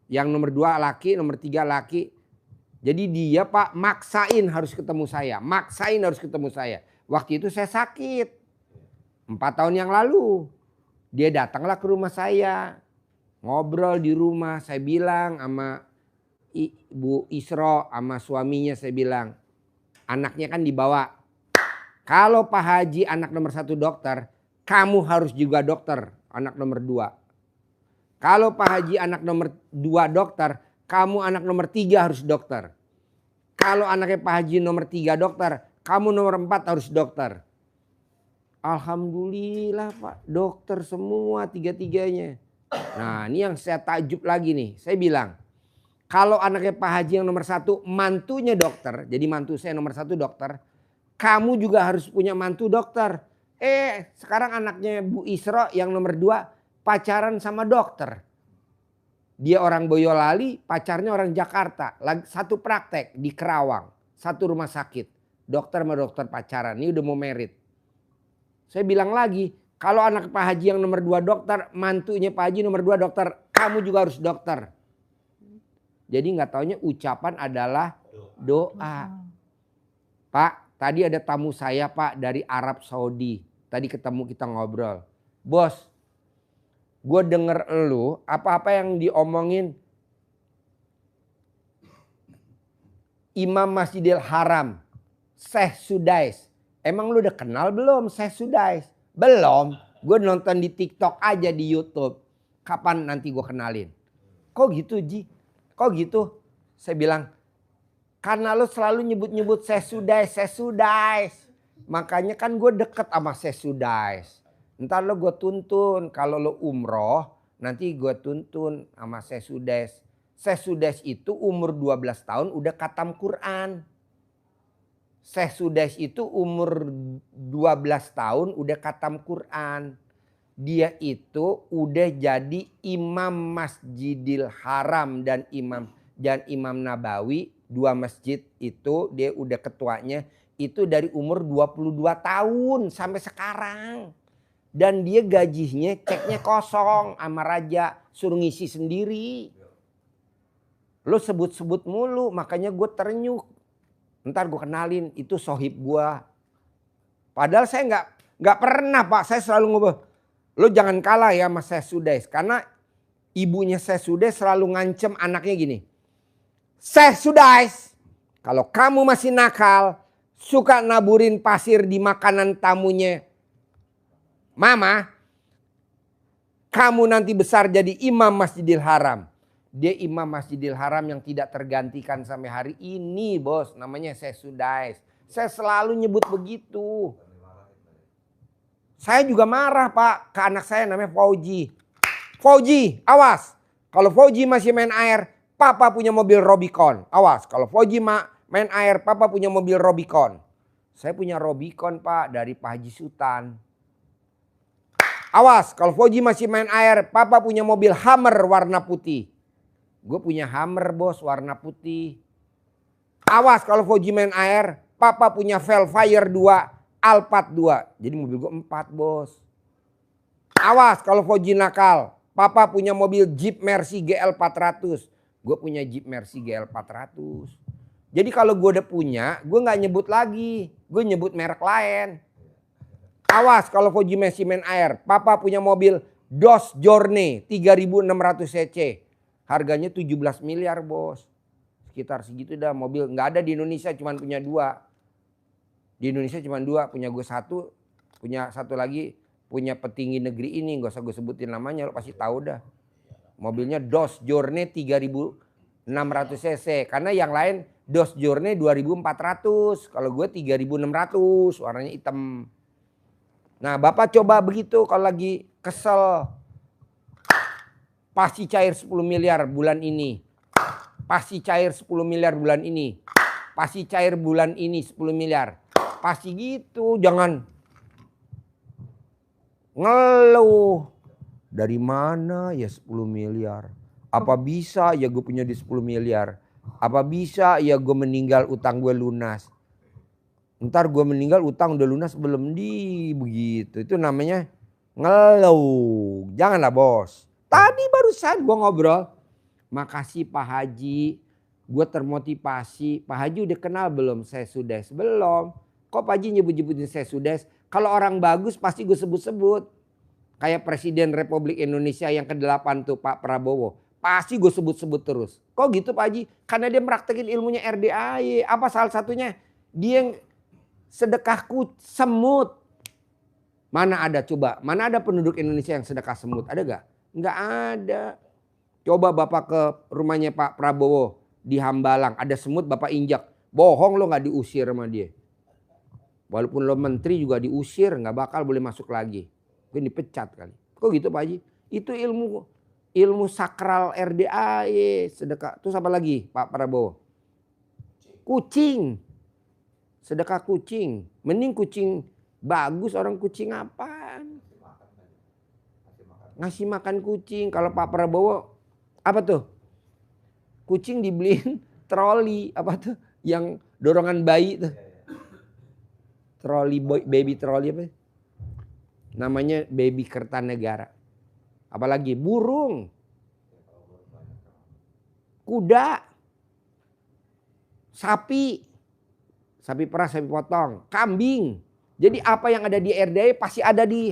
yang nomor 2 laki, nomor 3 laki. Jadi dia Pak maksain harus ketemu saya, maksain harus ketemu saya. Waktu itu saya sakit, 4 tahun yang lalu. Dia datanglah ke rumah saya, ngobrol di rumah. Saya bilang sama Ibu Isro sama suaminya, saya bilang, anaknya kan dibawa. Kalau Pak Haji anak nomor 1 dokter, kamu harus juga dokter, anak nomor 2. Kalau Pak Haji anak nomor 2 dokter, kamu anak nomor 3 harus dokter. Kalau anaknya Pak Haji nomor 3 dokter, kamu nomor 4 harus dokter. Alhamdulillah Pak, dokter semua 3-3-nya. Nah ini yang saya takjub lagi nih, saya bilang, kalau anaknya Pak Haji yang nomor 1 mantunya dokter, jadi mantu saya nomor 1 dokter, kamu juga harus punya mantu dokter. Sekarang anaknya Bu Isro yang nomor 2 pacaran sama dokter. Dia orang Boyolali, pacarnya orang Jakarta. Satu praktek di Kerawang, satu rumah sakit. Dokter sama dokter pacaran, ini udah mau merit. Saya bilang lagi, kalau anak Pak Haji yang nomor 2 dokter, mantunya Pak Haji nomor 2 dokter, kamu juga harus dokter. Jadi nggak taunya ucapan adalah doa. Pak, tadi ada tamu saya Pak dari Arab Saudi. Tadi ketemu kita ngobrol. Bos, gue denger elu apa-apa yang diomongin Imam Masjidil Haram, Syekh Sudais. Emang lu udah kenal belum Syekh Sudais? Belum. Gue nonton di TikTok aja di YouTube. Kapan nanti gue kenalin? Kok gitu Ji? Kok gitu? Saya bilang, karena lu selalu nyebut-nyebut Syekh Sudais, Syekh Sudais. Makanya kan gue deket sama Syekh Sudais. Ntar lo gue tuntun, kalau lo umroh nanti gue tuntun sama Syekh Sudais. Syekh Sudais itu umur 12 tahun udah khatam Quran. Syekh Sudais itu umur 12 tahun udah khatam Quran. Dia itu udah jadi imam Masjidil Haram dan Imam Nabawi. 2 masjid itu dia udah ketuanya itu dari umur 22 tahun sampai sekarang. Dan dia gajinya ceknya kosong sama raja, suruh ngisi sendiri. Lo sebut-sebut mulu, makanya gue terenyuh. Ntar gue kenalin, itu sohib gue. Padahal saya nggak pernah Pak, saya selalu ngobrol. Lo jangan kalah ya sama Syekh Sudais. Karena ibunya Syekh Sudais selalu ngancem anaknya gini. Syekh Sudais, kalau kamu masih nakal, suka naburin pasir di makanan tamunya Mama, kamu nanti besar jadi imam Masjidil Haram. Dia imam Masjidil Haram yang tidak tergantikan sampai hari ini bos. Namanya Syekh Sudais. Saya selalu nyebut begitu. Saya juga marah Pak ke anak saya namanya Fauji. Fauji, awas. Kalau Fauji masih main air, Papa punya mobil Robicon. Awas, kalau Fauji main air, Papa punya mobil Robicon. Saya punya Robicon Pak dari Pak Haji Sultan. Awas, kalau Fauji masih main air, Papa punya mobil Hummer warna putih. Gue punya Hummer bos warna putih. Awas kalau Fauji main air, Papa punya Velfire 2, Alphard 2. Jadi mobil gue 4 bos. Awas kalau Fauji nakal, Papa punya mobil Jeep Mercy GL 400. Gue punya Jeep Mercy GL 400. Jadi kalau gue udah punya, gue gak nyebut lagi. Gue nyebut merek lain. Awas kalau Fauji masih main air. Papa punya mobil Dodge Journey 3600 cc. Harganya 17 miliar bos. Sekitar segitu dah mobil. Nggak ada di Indonesia, cuma punya 2. Di Indonesia cuma 2. Punya gue 1. Punya 1 lagi. Punya petinggi negeri ini. Gak usah gue sebutin namanya. Lo pasti tahu dah. Mobilnya Dodge Journey 3600 cc. Karena yang lain Dodge Journey 2400. Kalau gue 3600. Warnanya hitam. Nah Bapak coba begitu kalau lagi kesel. Pasti cair 10 miliar bulan ini. Pasti cair 10 miliar bulan ini. Pasti cair bulan ini 10 miliar. Pasti gitu. Jangan ngeluh. Dari mana ya 10 miliar? Apa bisa ya gue punya di 10 miliar? Apa bisa ya gue meninggal utang gue lunas? Ntar gue meninggal utang udah lunas belum begitu. Itu namanya ngeluh. Janganlah bos. Tadi barusan gue ngobrol. Makasih Pak Haji. Gue termotivasi. Pak Haji udah kenal belum saya Sudes? Belum. Kok Pak Haji nyebut-nyebutin saya Sudes? Kalau orang bagus pasti gue sebut-sebut. Kayak Presiden Republik Indonesia yang ke-8 tuh Pak Prabowo. Pasti gue sebut-sebut terus. Kok gitu Pak Haji? Karena dia praktekin ilmunya RDAY. Apa salah satunya? Dia yang sedekah semut. Mana ada coba? Mana ada penduduk Indonesia yang sedekah semut? Ada gak? Nggak ada. Coba Bapak ke rumahnya Pak Prabowo di Hambalang. Ada semut Bapak injak. Bohong lo gak diusir sama dia. Walaupun lo menteri juga diusir. Gak bakal boleh masuk lagi. Mungkin dipecat kali. Kok gitu Pak Haji? Itu ilmu sakral RDAY. Sedekah. Terus apa lagi Pak Prabowo? Kucing. Sedekah kucing. Mending kucing bagus, orang kucing apaan? Ngasih makan kucing. Kalau Pak Prabowo apa tuh? Kucing dibeliin troli. Apa tuh? Yang dorongan bayi tuh. Troli, baby troli apa? Namanya baby Kertanegara. Apalagi burung. Kuda. Sapi. Sapi perah, sapi potong. Kambing. Jadi apa yang ada di RDAY pasti ada di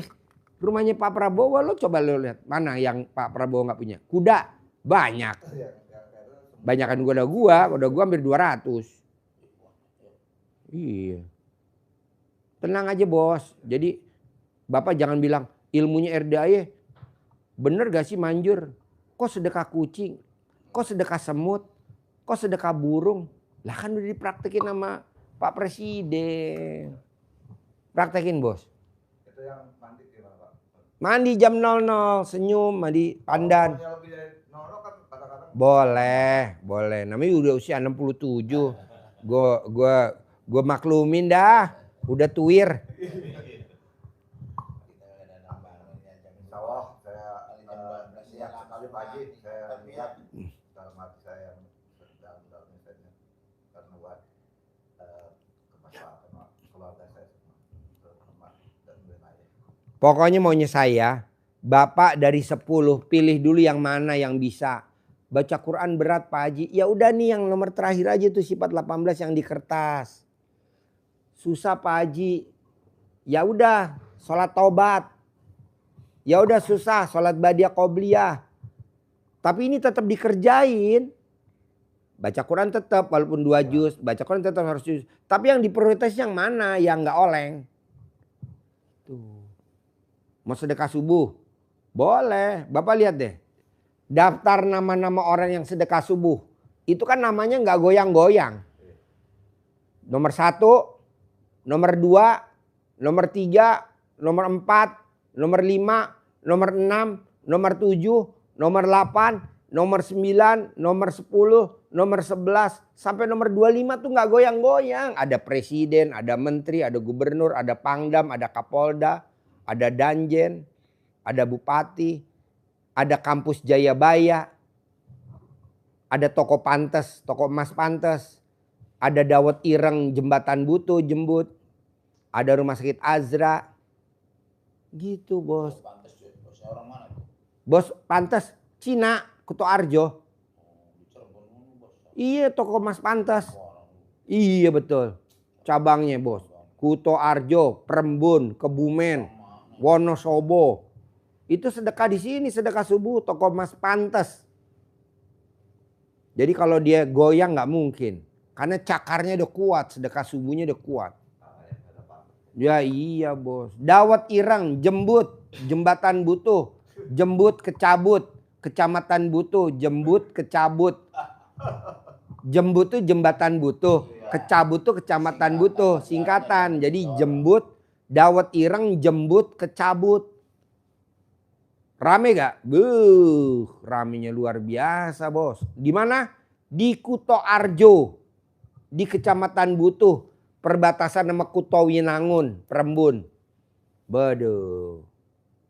rumahnya Pak Prabowo. Lo coba lo lihat. Mana yang Pak Prabowo gak punya? Kuda. Banyak. Banyakan kuda gua hampir 200. Iya. Tenang aja bos. Jadi Bapak jangan bilang ilmunya RDAY bener gak sih manjur? Kok sedekah kucing? Kok sedekah semut? Kok sedekah burung? Lah kan udah dipraktekin sama Pak Presiden. Praktekin bos. Itu yang mandi gimana Pak? Mandi jam 00, senyum, mandi pandan. Kalau lebih dari 00 kan kadang-kadang Boleh. Namanya udah usia 67. Gue maklumin dah. Udah tuir. Insya Allah saya niat sekali Pak Haji. Saya lihat dalam hati saya dalam misalnya karena buat kemaslahatan keluarga saya semua dan wilayah. Pokoknya maunya saya, Bapak dari 10 pilih dulu yang mana yang bisa. Baca Quran berat Pak Haji. Ya udah nih yang nomor terakhir aja tuh sifat 18 yang di kertas. Susah Pak Haji. Ya udah sholat taubat. Ya udah susah sholat badiah qobliyah. Tapi ini tetap dikerjain. Baca Quran tetap walaupun 2 juz. Baca Quran tetap harus juz. Tapi yang diprioritas yang mana? Yang nggak oleng. Tuh. Mau sedekah subuh? Boleh. Bapak lihat deh. Daftar nama-nama orang yang sedekah subuh. Itu kan namanya nggak goyang-goyang. Nomor 1, nomor 2, nomor 3, nomor 4, nomor 5, nomor 6, nomor 7, nomor 8, nomor 9, nomor 10, nomor 11, sampai nomor 25 tuh nggak goyang-goyang. Ada presiden, ada menteri, ada gubernur, ada pangdam, ada kapolda, ada danjen, ada bupati, ada kampus Jayabaya, ada toko pantes, toko emas pantes, ada dawet ireng jembatan butuh jembut, ada rumah sakit Azra. Gitu bos. Pantes ya, bosnya orang mana tuh? Bos pantes Cina, Kuto Arjo. Di Cirebon dulu bos. Iya toko emas pantes. Orang Iya betul. Cabangnya bos. Kuto Arjo, Prembun, Kebumen, Wonosobo. Itu sedekah di sini, sedekah subuh, toko emas pantes. Jadi kalau dia goyang nggak mungkin. Karena cakarnya udah kuat, sedekah subuhnya udah kuat. Ya iya bos. Dawet ireng, jembut, jembatan butuh, jembut kecabut, kecamatan butuh, jembut kecabut. Jembut tuh jembatan butuh, kecabut tuh kecamatan butuh, singkatan. Jadi jembut, dawet ireng, jembut, kecabut. Rame gak? Ramenya luar biasa bos. Di mana? Di Kuto Arjo, di kecamatan Butuh, perbatasan sama Kuto Winangun, Prembun. Beduh.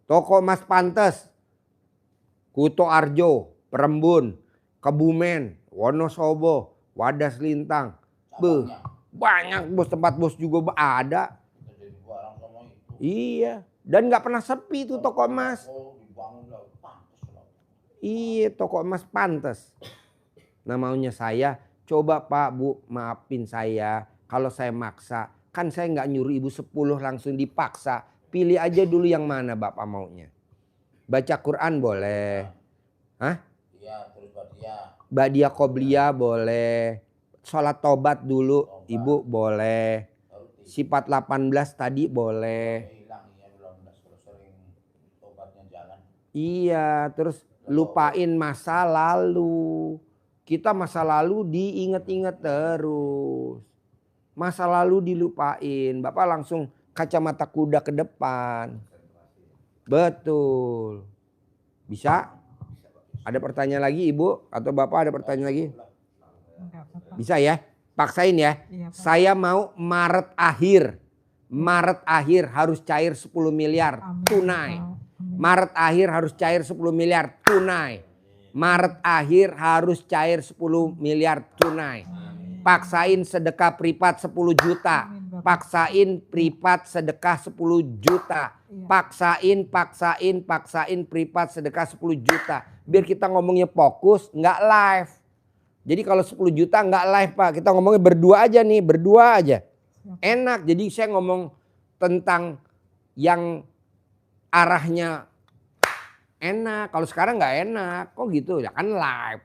Toko emas pantes, Kuto Arjo, Prembun, Kebumen, Wonosobo, Wadas Lintang. Banyak bos, tempat bos juga ada. Kita jadi barang sama itu. Iya, dan nggak pernah sepi tuh toko emas. Oh, dibangun lah, pantas lah. Iya, toko emas pantas. Nah maunya saya, coba Pak Bu maafin saya kalau saya maksa. Kan saya nggak nyuruh ibu 10 langsung dipaksa. Pilih aja dulu yang mana Bapak maunya. Baca Quran boleh. Hah? Iya, terus Badia. Badiah Qobliyah boleh. Sholat tobat dulu ibu boleh. Baru Sifat 18 tadi boleh. hilang, iya belum kalau sering obatnya jalan. Iya, terus lupain masa lalu. Kita masa lalu diinget-inget terus. Masa lalu dilupain. Bapak langsung kacamata kuda ke depan. Betul. Bisa? Ada pertanyaan lagi Ibu? Atau Bapak ada pertanyaan lagi? Enggak, Bapak. Bisa ya? Paksain ya. Iya, Pak. Saya mau Maret akhir. Maret akhir harus cair 10 miliar Amin, tunai. Pak. Amin. Maret akhir harus cair 10 miliar tunai. Maret akhir harus cair 10 miliar tunai. Paksain sedekah privat 10 juta. Amin, Bapak. Paksain privat sedekah 10 juta. Iya. Paksain privat sedekah 10 juta. Biar kita ngomongnya fokus, nggak live. Jadi kalau 10 juta nggak live Pak. Kita ngomongnya berdua aja nih, berdua aja. Siap. Enak, jadi saya ngomong tentang yang arahnya enak. Kalau sekarang nggak enak, kok gitu ya kan live.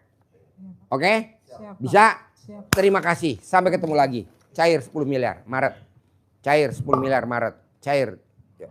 Oke? Siap, Pak. Bisa? Siap. Terima kasih. Sampai ketemu lagi. Cair 10 miliar Maret. Cair 10 miliar Maret. Cair. Ya.